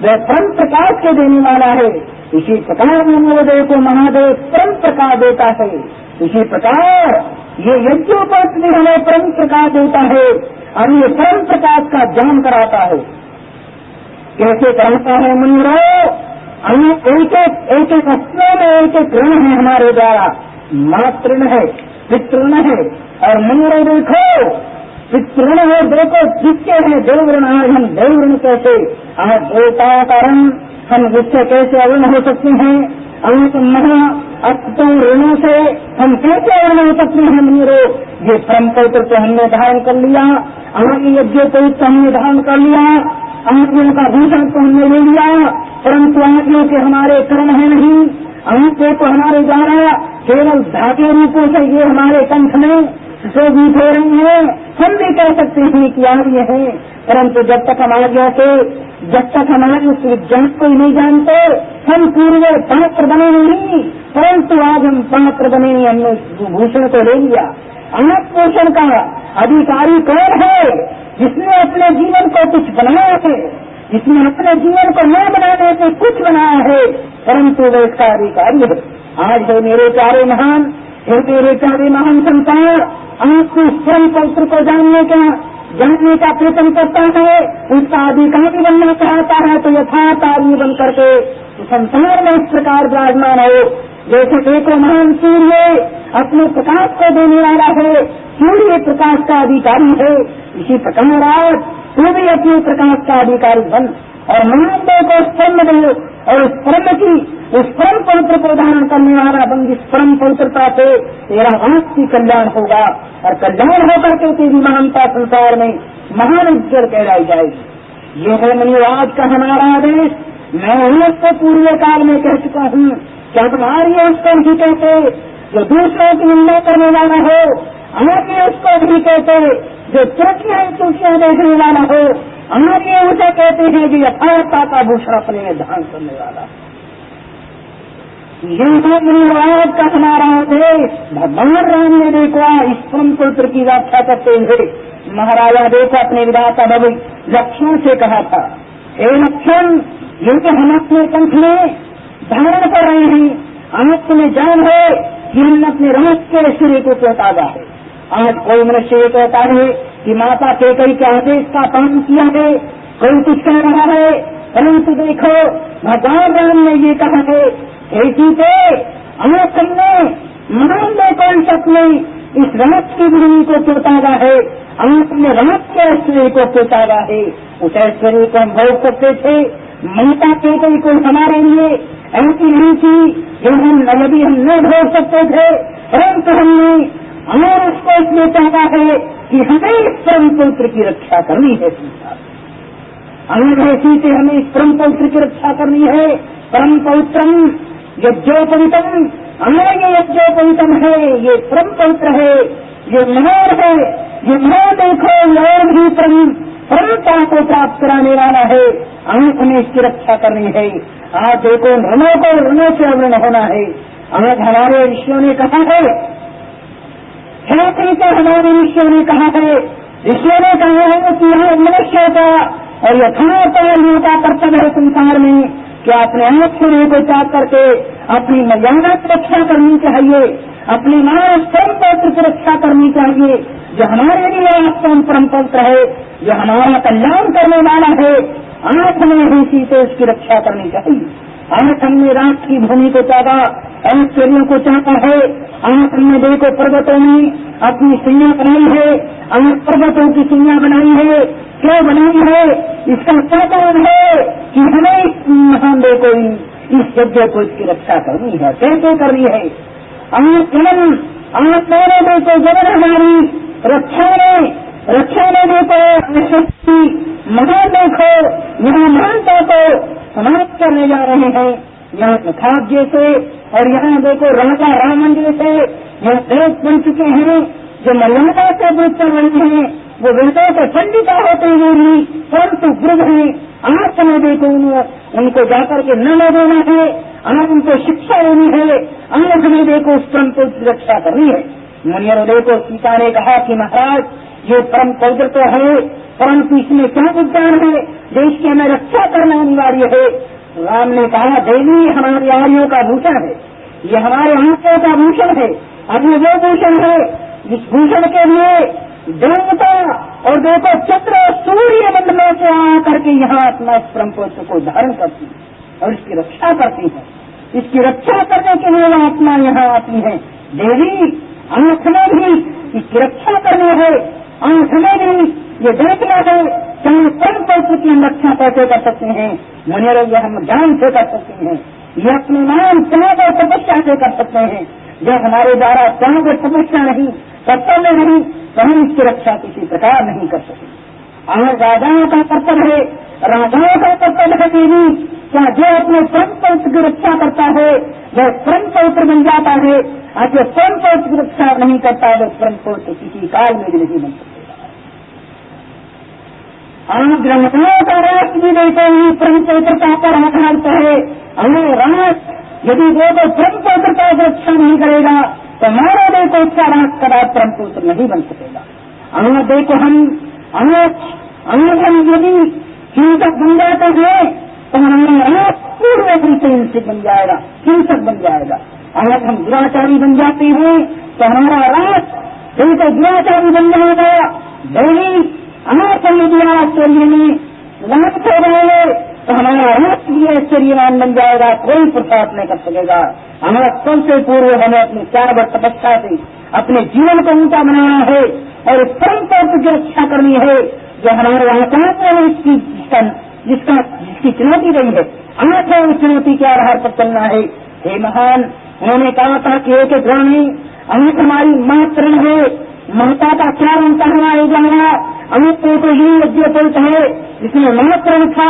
वह परम प्रकाश के देने वाला है। इसी प्रकार मुनिरो देखो, महादेव परम प्रकाश देता है। इसी प्रकार ये यज्ञोपवीत भी हमें परम प्रकाश देता है और ये परम प्रकाश का ज्ञान कराता है। कैसे कराता है मुनिरो? एक एक वस्तुओं में एक एक ऋण है हमारे द्वारा, मातृण है, पितृण है। और मुनिरो देखो, पितृण है, देखो जिसके हैं देवऋण। आज हम देवऋण कैसे, आज देवताओं का ऋण हम जिससे कैसे अऋण हो सकते हैं, अनेक महा अस्तों ऋणों से हम कैसे अऋण हो सकते हैं मुनिरो? ये परम पवित्र को हमने धारण कर लिया, हमारे यज्ञोपवीत को हमने धारण कर लिया, आज्ञों का भूषण को हमने ले लिया, परंतु आज्ञों के हमारे कर्म है नहीं। आज्ञों को हमारे द्वारा केवल धागे रूपों से ये हमारे कंठ में सुशोभित हो रही है। हम भी कह सकते हैं कि आर्य है, परंतु जब तक हम आज्ञा से, जब तक हमारे उस विज्ञान को नहीं जानते, हम पूर्व पात्र बने नहीं। परंतु आज हम पात्र बने, हमने भूषण को ले लिया। अनंत भूषण का अधिकारी कौन है? जिसने अपने जीवन को कुछ बनाया है, जिसने अपने जीवन को न बनाने से कुछ बनाया है, परंतु वह इसका अधिकारी है। आज है मेरे प्यारे महान, हे मेरे प्यारे महान संसार, आपको परम पवित्र को जानने का प्रयत्न करता है, उसका अधिकारी बनना चाहता है, तो यथार्थ आदमी बन करके संसार में इस प्रकार विराजमान हो। जैसे देखो, महान सूर्य अपने प्रकाश को देने वाला है, सूर्य प्रकाश का अधिकारी है। इसी प्रकार आज तू भी अपने प्रकाश का अधिकारी बन और महानदेव को परम देव और उस परम पवित्र को धारण करने वाला बन, जिस परम पवित्रता से तेरा आपसी कल्याण होगा और कल्याण होकर के तेरी महानता संसार में महान उज्जवल कहलाई जाएगी। ये है मुनि आज का हमारा आदेश। मैं उसको पूर्व काल में कह चुका हूँ कि हमारी उसको भी कहते जो दूसरों की निंदा करने वाला हो, हमारे उसको भी कहते जो त्रुटियां देखने वाला हो, हमारे उसे कहते हैं जो यथार्थता का भूषण अपने में धारण करने वाला। यह आज का हमारा आदेश। भगवान राम ने देखा इस परम पुत्र की व्याख्या करते हुए महाराजा देखो अपने विधाता बाबू लक्ष्मण से कहा था, हे लक्ष्मण, ये तो हम अपने कंठ में धारण कर रहे हैं, आंख में जान है कि हमने अपने राष्ट्र के सूर्य को प्रताजा है। आज कोई मनुष्य ये कहता है कि माता कैकेयी के आदेश का पालन किया है, कोई कुछ कह रहा है, परंतु देखो भगवान राम ने ये कहा है हे सीते, आंख हमने मान लो कौन सपने इस रात की भूमि को पोतागा है, आंख में रात के ऐश्वर्य को पोतागा है। उस ऐश्वर्य को हम भोग सकते थे, माता कैकेयी को हमारे लिए ऐसी नहीं थी जो यदि हम न भोग सकते थे, परंतु हमने और उसको इसलिए चाहता है कि हमें इस परम पवित्र की रक्षा करनी है। अमर है सीते, हमें इस परम पवित्र की रक्षा करनी है। परम पवित्रम यज्ञोपवितम, हमें ये यज्ञोपवितम है, ये परम पवित्र है, ये मोर है, ये मोर देखो और भी परमता को प्राप्त कराने वाला है। अनेक हमें इसकी रक्षा करनी है। आज देखो ऋणों को ऋणों से अवृण होना है। अनेक हमारे ऋषियों ने कहा है, तो हमारे ऋषियों ने कहा है, ऋषियों ने कहा है कि यह मनुष्य का और यथार्थवादियों का कर्तव्य है संसार में कि अपने आश्चर्य को त्याग करके अपनी मर्यादा की रक्षा करनी चाहिए, अपनी मानव परम पवित्र की रक्षा करनी चाहिए, जो हमारे लिए वास्तव परम पवित्र है, जो हमारा कल्याण करने वाला है। आंख में ही सीते उसकी रक्षा करनी चाहिए। आंख हमने रात की भूमि को त्यागा, ऐश्वर्यों को चाहता है। आंख हमने देखो पर्वतों में अपनी सीढ़ियां बनाई है, आंख पर्वतों की सीढ़ियां बनाई है। क्यों बनाई है? इसका क्या कारण है कि हमें इस महान देखो इस यज्ञ को इसकी रक्षा करनी है। कैसे करनी है? आंख जन्म आंख मेरे देखो जन्म हमारी रक्षा में देखो शक्ति महान देखो यहाँ महानता को समाप्त करने जा रहे हैं। यहाँ खाद्य से और यहाँ देखो राजा रावण जैसे यह देश बन चुके हैं जो मर्यादा से वृत्त कर रहे हैं। वो वेदों के पंडिता होते हुए भी परंतु वृद्ध हैं। आज समय देखो उनको जाकर के न देना है, आज उनको शिक्षा देनी है, आज हमें देखो उस परम को रक्षा करनी है। मुनियों देखो सीता ने कहा कि महाराज ये परम पवित्र तो है, परंतु इसमें क्या विज्ञान है, देश की हमें रक्षा करना अनिवार्य है। राम ने कहा देवी हमारी आर्यों का भूषण है, ये हमारे आंखों का भूषण है। अब ये वो भूषण है जिस भूषण के लिए देवता और देखो चंद्र सूर्य मंडलों से आकर के यहाँ अपना इस परम पवित्र को धारण करती है और इसकी रक्षा करती है। इसकी रक्षा करने के लिए वह आत्मा यहाँ आती है। देवी आंख में भी इसकी रक्षा करनी है, आंख में भी ये देखना है कि हम परम पवित्र की रक्षा कैसे कर सकते हैं। मुनियों हम ज्ञान से कर सकते हैं, ये अपने मान त्याग और तपस्या से कर सकते हैं। जब हमारे द्वारा त्याग और तपस्या नहीं, कर्तव्य नहीं, तो हम इसकी रक्षा किसी प्रकार नहीं कर सकते। आज राजाओं का कर्तव्य है, राजाओं का कर्तव्य है देवी क्या जो अपने परम पवित्र की रक्षा करता है वह परम पवित्र बन जाता है, और जो परम पवित्र की रक्षा नहीं करता है वह परम पवित्र किसी काल में भी नहीं बन सकता। आज ग्रंथों का राष्ट्र भी देखो ही परम पवित्रता पर आधारित है। हमें राष्ट्र यदि देखो परम पवित्रता की रक्षा नहीं करेगा तो हमारा देखो उसका राष्ट्र कदा परम पवित्र नहीं बन सकेगा। हमें देखो हम यदि हिंसक बन जाते हैं तो हमारा राष्ट्र पूर्व से हिंसक बन जाएगा, हिंसक बन जाएगा। अगर हम दुराचारी बन जाते हैं तो हमारा राष्ट्र देखो दुराचारी बन जाएगा। देवी अनाथ आश्चर्य में लाभ हो जाएंगे तो हमारा राष्ट्र भी आश्चर्यवान बन जाएगा, कोई प्रसाद नहीं कर सकेगा। हमारा सबसे पूर्व हमें अपनी त्याग और तपस्या से अपने जीवन को ऊंचा बनाना है और इस परम पवित्र की रक्षा करनी है जो हमारे आकाश में जिसकी चुनौती रही है। अनाथ है उस चुनौती के आधार पर चलना है। हे महान, उन्होंने कहा था कि एक ग्रामी अनाथ हमारी मात्र है, माता का क्या रंग हमारे जाना अमित को ही यज्ञोपवित है जिसने मात्र था।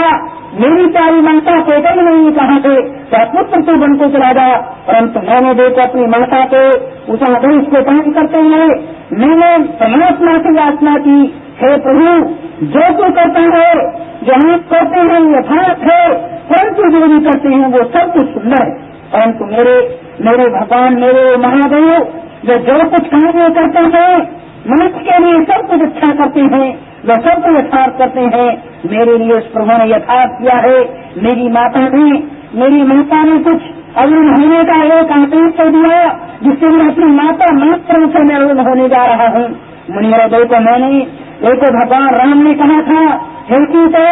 मेरी प्यारी माता कैकेयी नहीं कहा थे तो पुत्र तो बन को चला जा, परंतु मैंने देखो अपनी माता को उस आदेश को पालन करते हुए मैंने परमात्मा की याचना की, हे प्रभु जो कुछ करता है जो हम करते हैं यथार्थ है, परंतु जो भी करते हैं वो सब कुछ सुंदर है। परंतु मेरे भगवान मेरे महादेव जो कुछ कार्य करते हैं मनुष्य के लिए सब कुछ अच्छा करते हैं, वह सब कुछ यथार्थ करते हैं। मेरे लिए उस प्रभु ने यथार्थ किया है। मेरी माता ने कुछ अरुण होने का एक आदेश तो दिया जिससे मैं अपनी माता मात्र से मैं अरुण होने जा रहा हूँ। मुनियों देखो देखो भगवान राम ने कहा था हे सीते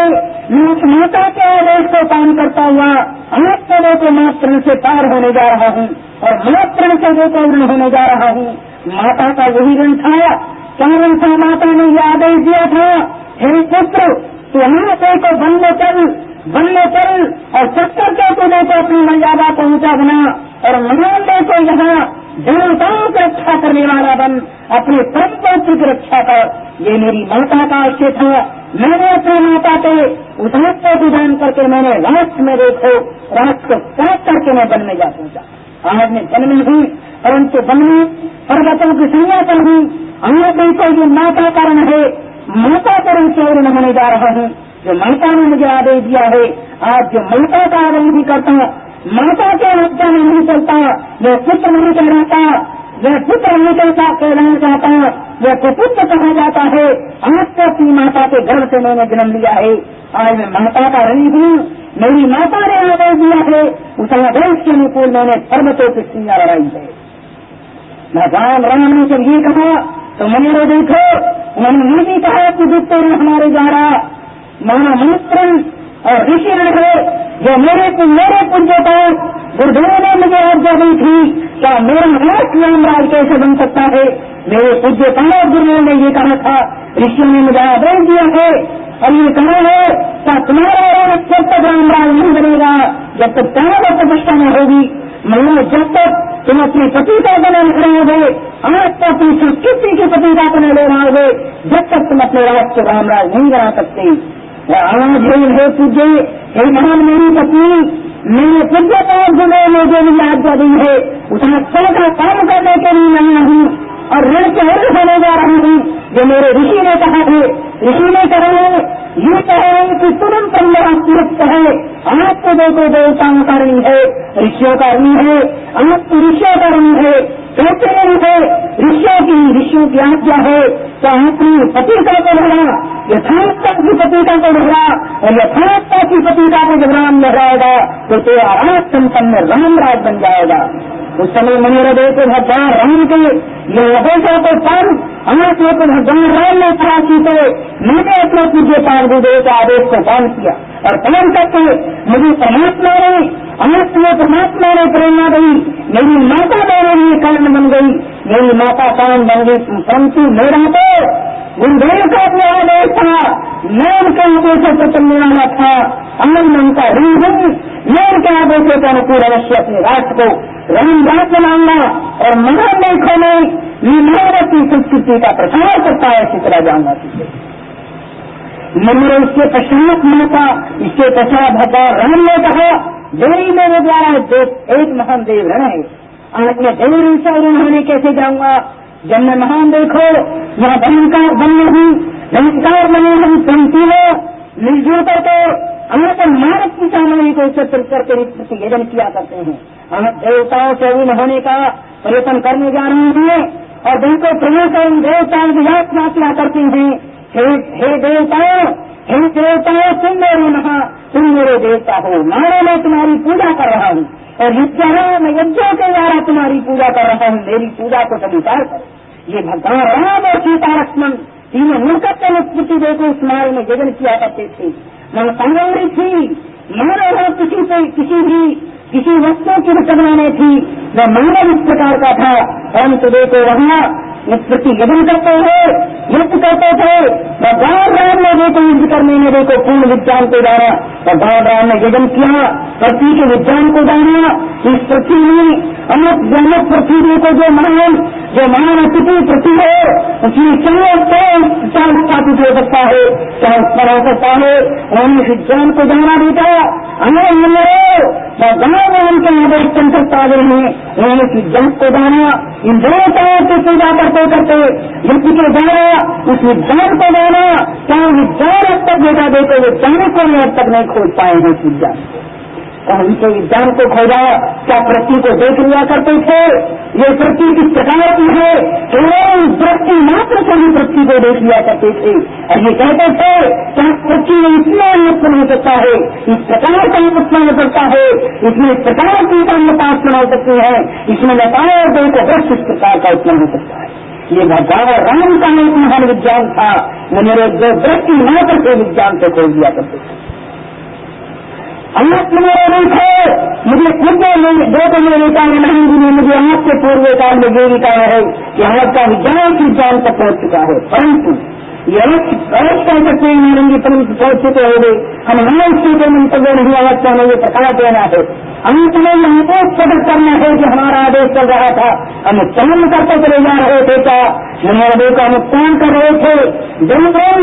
मैं उस माता के आदेश को पालन करता हुआ आपको देखो मात्र से पार होने जा रहा हूँ और मात्र से देखो अरुण होने जा रहा हूँ। माता का यही ऋण था। क्या ऋण था? माता ने यह आदेश दिया था हे पुत्र तू यहाँ देखो वन में चल और चक्कर के तो देखो अपनी मर्यादा को ऊंचा बना और महान देखो यहाँ देवताओं की रक्षा करने वाला बन अपने परम पवित्र की रक्षा कर। ये मेरी माता का आशय था। मैंने अपनी माता के उस को विधान करके मैंने राष्ट्र में देखो राष्ट्र को त्याग करके मैं वन में जा पहुंचा। आज मैं वन में हूँ परंतु वन में पर्वतों की संज्ञा पर हूँ। आज देखो ये माता कारण है माता पर चौर होने जा रहा हूँ। जो माता ने मुझे आदेश दिया है आज जो माता का आदेश भी करता माता के हत्या में नहीं चलता वह पुत्र नहीं कहलाता वह पुत्र नहीं कहना चाहता वह कुपुत्र कहा जाता है। आज तो अपनी माता के गर्भ से मैंने जन्म लिया है। आज मैं माता का ऋणी हूँ। मेरी माता ने आदेश दिया है उस आदेश के अनुकूल मैंने पर्वतों की सीमा लड़ाई है। भगवान राम ने जब ये कहा तो मैंने देखो उन्होंने ये भी कहा कि जितने हमारे द्वारा महामंत्र और ऋषि है जो मेरे पूज्यता गुरुदेव ने मुझे आज्ञा दी थी। क्या मेरा राष्ट्र रामराज कैसे बन सकता है? मेरे पूज्यता गुरुदेव ने ये कहा था ऋषियों ने मुझे आदेश दिया है और ये कहा है क्या तुम्हारा राष्ट्र जब तक रामराज नहीं बनेगा जब तक त्याग प्रतिष्ठा न होगी मतलब जब तक तुम अपनी पतिता को नहीं रहोगे आज तक अपनी संस्कृति की पतिता को नहीं ले रहोगे जब तक तुम अपने राष्ट्र रामराज नहीं बना सकते। आज हे पूज्य हे महान मेरी पत्नी मेरे पूज्यता गुरुदेव ने जो मुझे आज्ञा दी है उस अच्छा का काम करने के लिए नहीं हूँ और ऋण के ऋण होने जा रहा हूँ। जो मेरे ऋषि ने कहा है ऋषि ने कहा है ये कह रहे हैं कि तुरंत मेरा सुरक्षित है। आज तो देखो देवताओं का ऋण है ऋषियों का ऋण है आज तो ऋषियों का ऋण है कैसे ऋण है ऋषियों की आज्ञा है तो अपनी पतिका को लहरा यथार्थता की पतिका को लहरा और यथार्थता की पतिका को जब राम लहराएगा तो तेरा राज संपन्न रामराज बन जाएगा। उस समय मनोरदय को भगवान राम के ये आदेशों को पान आज को भगवान राम ने कहा कि तो मैंने अपने पूज्य गुरुदेव के आदेश को पान किया और पान करके मुझे परमात्मा ने आज में परमात्मा ने प्रेरणा दी। मेरी माता मेरे लिए कारण बन गई मेरी माता कारण बन गई परंतु मेरा तो गुरुदेव का अपना आदेश था मैं उनके आदेशों पर चलने वाला था। अमन मन का ऋण मैं उनके आदेशों के अनुकूल अवश्य अपने राष्ट्र को रामराज बनाऊंगा और महान लेखों में भारत की संस्कृति का प्रचार करता है इसी तरह जाऊंगा। मेरे इसके पश्चात माता इसके पश्चात भगवान राम ने कहा देवी मेरे द्वारा एक महान देव ऋण है। आज मैं देवी ऋण से ऋण होने कैसे जाऊंगा जब मैं महान देखो यहाँ भयंकर बने हूँ भयंकर बने हम संतीनों मिलजुल करके आज मानव की सामने को एकत्रित करके प्रतिवेदन किया करते हैं। हम देवताओं से ऋण होने का प्रयत्न करने जा रहे हैं और देखो प्रमुख देवताओं की यात्रा किया करते हैं। हे देवताओं तुम मेरे महा तुम मेरे देवता हो मानो मैं तुम्हारी पूजा कर रहा हूँ और मैं यज्ञों के द्वारा तुम्हारी पूजा कर रहा हूँ मेरी पूजा को स्वीकार करो। ये भगवान राम और सीता लक्ष्मण तीनों मिलकर के उत्पत्ति देखो उस मार्ग में यजन किया करते थे। मैं सामग्री थी मानव किसी वस्तु की बनाने थी वह मानव इस प्रकार का था परंतु देखो वहाँ प्रति यजन करते हुए युद्ध करते थे। भगवान राम ने देखो युद्ध करने में देखो पूर्ण विज्ञान को जाना भगवान राम ने यजन किया पृथ्वी के विज्ञान को जाना इस पृथ्वी में अनंत पृथ्वी को जो महान अतिथि पृथ्वी है उसमें क्या स्थापित हो सकता है क्या उत्पन्न हो सकता है उन्होंने विज्ञान को जाना देता भगवान राम के आदेश संसद आ गए हैं उन्होंने विज्ञान को जाना इन देवताओं की पूजा करते करते युद्ध के जाना उस विज्ञान को जाना क्या विज्ञान अब तक देखा देते वैज्ञानिक को अब तक नहीं खोज पाए हैं विज्ञान उनके विज्ञान को खोजा क्या पृथ्वी को देख लिया करते थे। ये पृथ्वी किस प्रकार की है केवल दृष्टि मात्र से ही पृथ्वी मूर्ति को देख लिया करते थे और ये कहते थे कि पृथ्वी में इतना उत्पन्न हो सकता है, इस प्रकार का उत्पन्न हो सकता है, इसमें इस प्रकार की कामता उत्पन्न हो सकती है, इसमें लताओं और दो को वृक्ष इस प्रकार का उत्पन्न हो सकता है। ये भगवान राम का एक महान विज्ञान था, मेरे जो दृष्टि मात्र से विज्ञान से खोल दिया करते थे। अल्लाह मेरा रूप है, मुझे खुद दो को मेरे विचार नहीं मिली, मुझे आपके पूर्व काल में ये विचार है कि आपका विज्ञान तक पहुंच चुका है, परंतु ये अलग कह सकते हैं नारंगी पहुंच चुके हो गए, हम हमें इसके मंतव्य नहीं अलग कहने ये प्रकाश देना है। अंत में हमको प्रकट करना है कि हमारा आदेश चल रहा था, हम चलन करते चले जा रहे थे, क्या हमारे का नुकसान कर रहे थे, दिन रात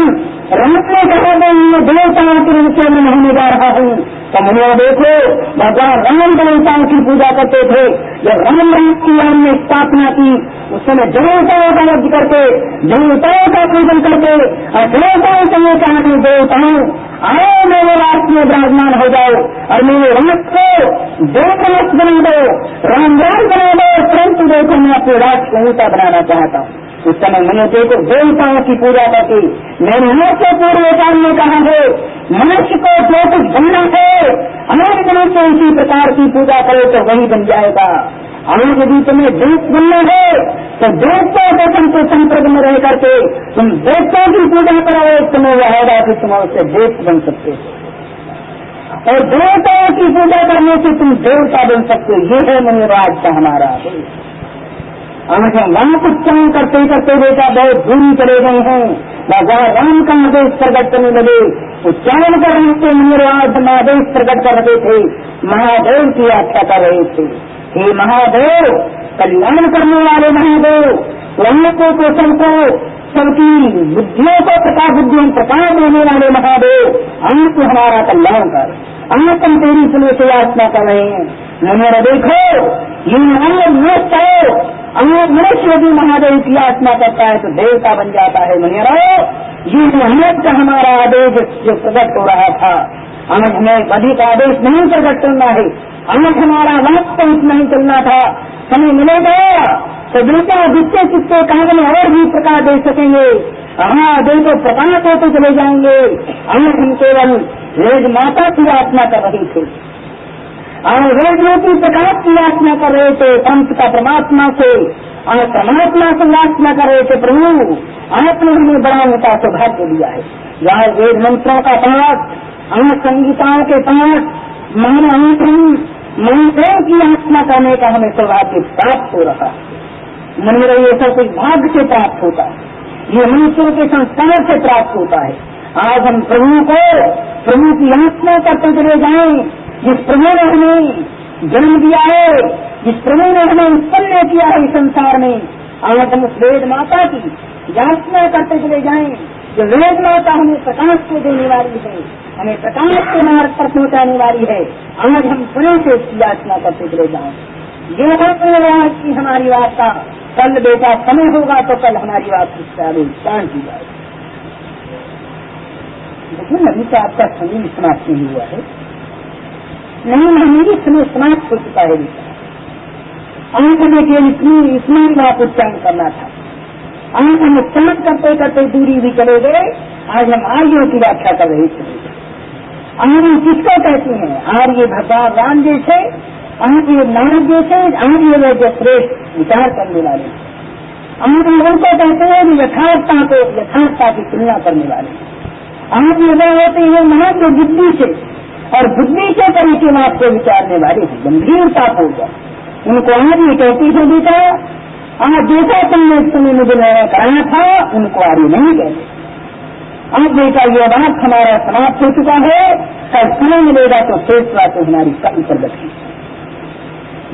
में कहा गई देवताओं के नीचे में नहीं जा रहा हूँ, तो मुझे देखो भगवान राम देवताओं की पूजा करते थे। जब राम की हमने स्थापना की उस समय देवताओं का वध करके देवताओं का पूजन करके और देवताओं से ये कहा कि देवताओं आओ मेरे राष्ट्र में विराजमान हो जाओ और मेरे राष्ट्र को देवराष्ट्र बना दो, रामराज बना दो, परंतु देखो मैं अपने राष्ट्र को ऊंचा बनाना चाहता हूँ। उस समय मैंने देखो देवताओं की पूजा करके मैंने मनुष्य पूर्व काल में कहा है मनुष्य को जो कुछ बनना है अनेक मनुष्य इसी प्रकार की पूजा करे तो वही बन जाएगा। अगर यदि तुम्हें देश बनना है तो देवताओं के तुमको संपर्क में रह करके तुम देवताओं की पूजा करोगे, तुम्हें यह होगा कि तुम उससे देश बन सकते हो और देवताओं की पूजा करने से तुम देवता बन सकते हो। ये है मनोराज का हमारा आज हम राम उच्चारण करते करते बेटा बहुत दूरी चले गए हैं। भगवान राम का आदेश प्रकट करने लगे, उच्चारण करने से मनोराज हम आदेश प्रकट कर रहे थे, महादेव की व्याख्या कर रहे थे। हे महादेव, कल्याण करने वाले महादेव, लोगों को सबको सबकी बुद्धियों को प्रकाश देने वाले महादेव, अंत हमारा कल्याण कर अंत हम तेरी सुने से याचना कर रहे हैं। मैंने देखो ये मनुष्य यदि महादेव की याचना करता है तो देवता बन जाता है। मनिया ये मेहनत का हमारा आदेश जो प्रकट हो रहा था, आज हमें अधिक आदेश नहीं प्रकट करना है, आज हमारा वक्त तो इतना ही चलना था। समय मिलेगा तो बेटा जिससे जिससे काम में और भी प्रकाश दे सकेंगे, हाँ देखो प्रकाश होते चले जाएंगे। आज हम केवल वेद माता की याचना कर रहे थे और वेदों की प्रकाश की याचना कर रहे थे, पंच का परमात्मा से और परमात्मा से याचना कर रहे थे। प्रभु आपने हमें बड़ा ऊंचा सौभाग्य दिया है, जहाँ वेद मंत्रों का पाठ, अन्य संगीताओं के पाठ, मंत्रों की याचना करने का हमें सौभाग्य प्राप्त हो रहा है। मन में ये सब कुछ भाग्य से प्राप्त होता है, ये मनुष्यों के संस्कार से प्राप्त होता है। आज हम प्रभु की याचना करते चले जाएं, जिस प्रभु ने हमें जन्म दिया है, जिस प्रभु ने हमें उत्पन्न किया है इस संसार में, आज हम उस वेद माता की याचना करते चले जाएं। जो वेद माता हमें प्रकाश को देने वाली है, हमें प्रकाश के मार्ग पर पहुंचाने वाली है, आज हम स्वयं से उसकी याचना करते चले जाएं। ये आज की हमारी वार्ता, कल बेटा समय होगा तो कल हमारी बात शांत की जाएगी। देखिए अभी तो आपका समय समाप्त नहीं हुआ है, नहीं मेरी समय समाप्त हो चुका है। आज हमें केवल इतना ही बात उच्चारण करना था। आज हम उच्चारण करते करते दूरी भी चले गए। आज हम आर्यों की व्याख्या कर रहे थे। आर्य किसको कहते हैं? आर्य भगवान राम जैसे, आर्य नारद जैसे, आर्य जो श्रेष्ठ विचार करने वाले, आर्य उनको कहते हैं यथार्थता की तुलना करने वाले। आर्य वो होते हैं महान जो बुद्धि से और बुद्धि के तरीके में आपको विचारने वाले हैं, गंभीरता होगा उनको आर्य कहती है। बेटा आज जैसा तुमने इस समय मुझे निर्णय कराया था, उनको आर्य नहीं कहते। अब बेटा ये बात हमारा समाप्त हो चुका है, कल समय मिलेगा तो शेष बातें हमारी कल पर बैठी।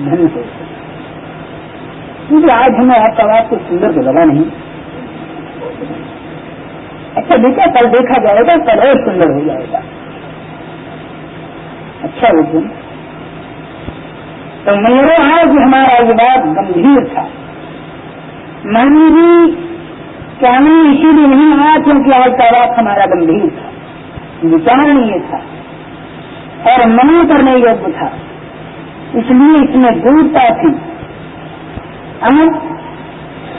धन्यवाद। क्योंकि आज हमें आपका बात कुछ सुंदर तो लगा नहीं। अच्छा बेटा कल देखा जाएगा, कल और सुंदर हो जाएगा। अच्छा वो तो मेरे आज हमारा ये बात गंभीर था। मानी जी क्या नहीं इसीलिए नहीं आया क्योंकि आज का बात हमारा गंभीर था, विचारणीय था और मनन करने योग्य था, इसलिए इसमें दूरता थी। अब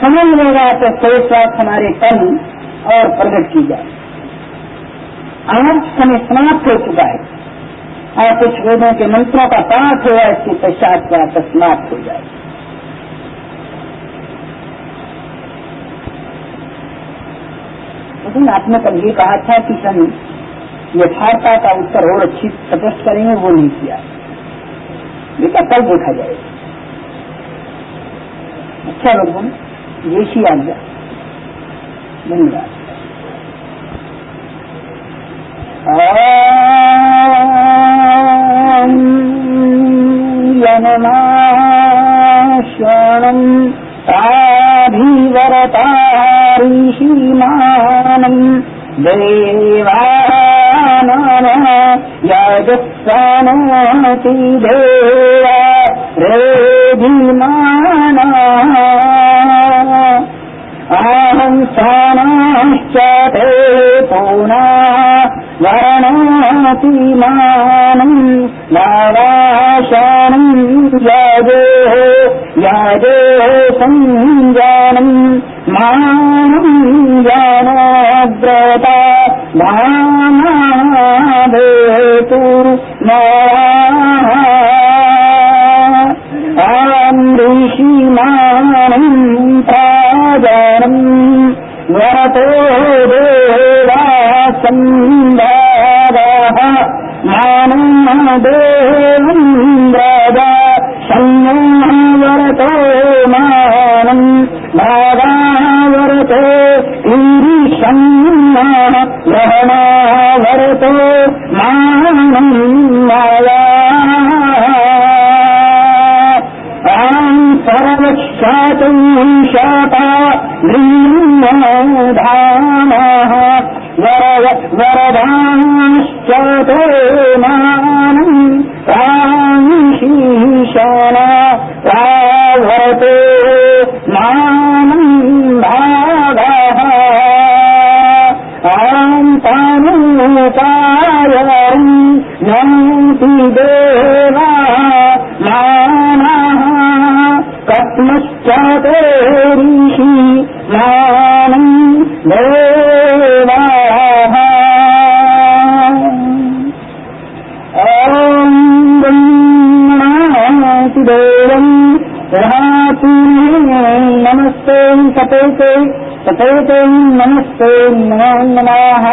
समझ लेगा तो शेष बात हमारे तन और प्रकट की जाए। आज समय समाप्त हो चुका है और कुछ वेदों के मंत्रों का पाठ हुआ, इसके पश्चात का समाप्त हो जाए। लेकिन आपने कल ये कहा था कि हम यथार्थता का उत्तर और अच्छी स्पष्ट करेंगे, वो नहीं किया। ये क्या कल देखा जाएगा। अच्छा लोगों, ये ही आज्ञा। धन्यवाद। यनमाश्वणम् ताभिवरतारिषीमानम् देवानाम यजस्वनोति देवा रेधिमाना आहं सानाश्च ते पूना वरणोति मानम् नावाशानम् यादे संजानम् मानम् जानोऽग्रता भामादेतु ऋषिमानम् प्राजानम् वरतो देवा संवादः मानम् देवन्द्रदा संवरतो मानम् भागावरतो ईरिषम् ग्रहणावरतो मानम् माया सर्वशातं शाता धामः वरदाश्च ते मानम् प्राणिशीशना प्रावते मानम् भागः तानुपायम् नन्ति देवा मानः कस्मश्च ते ऋषि मानम् देवाः। ॐ गणाति देवम् दधातु नमस्ते सपेते सपेते नमस्ते नमो नमः।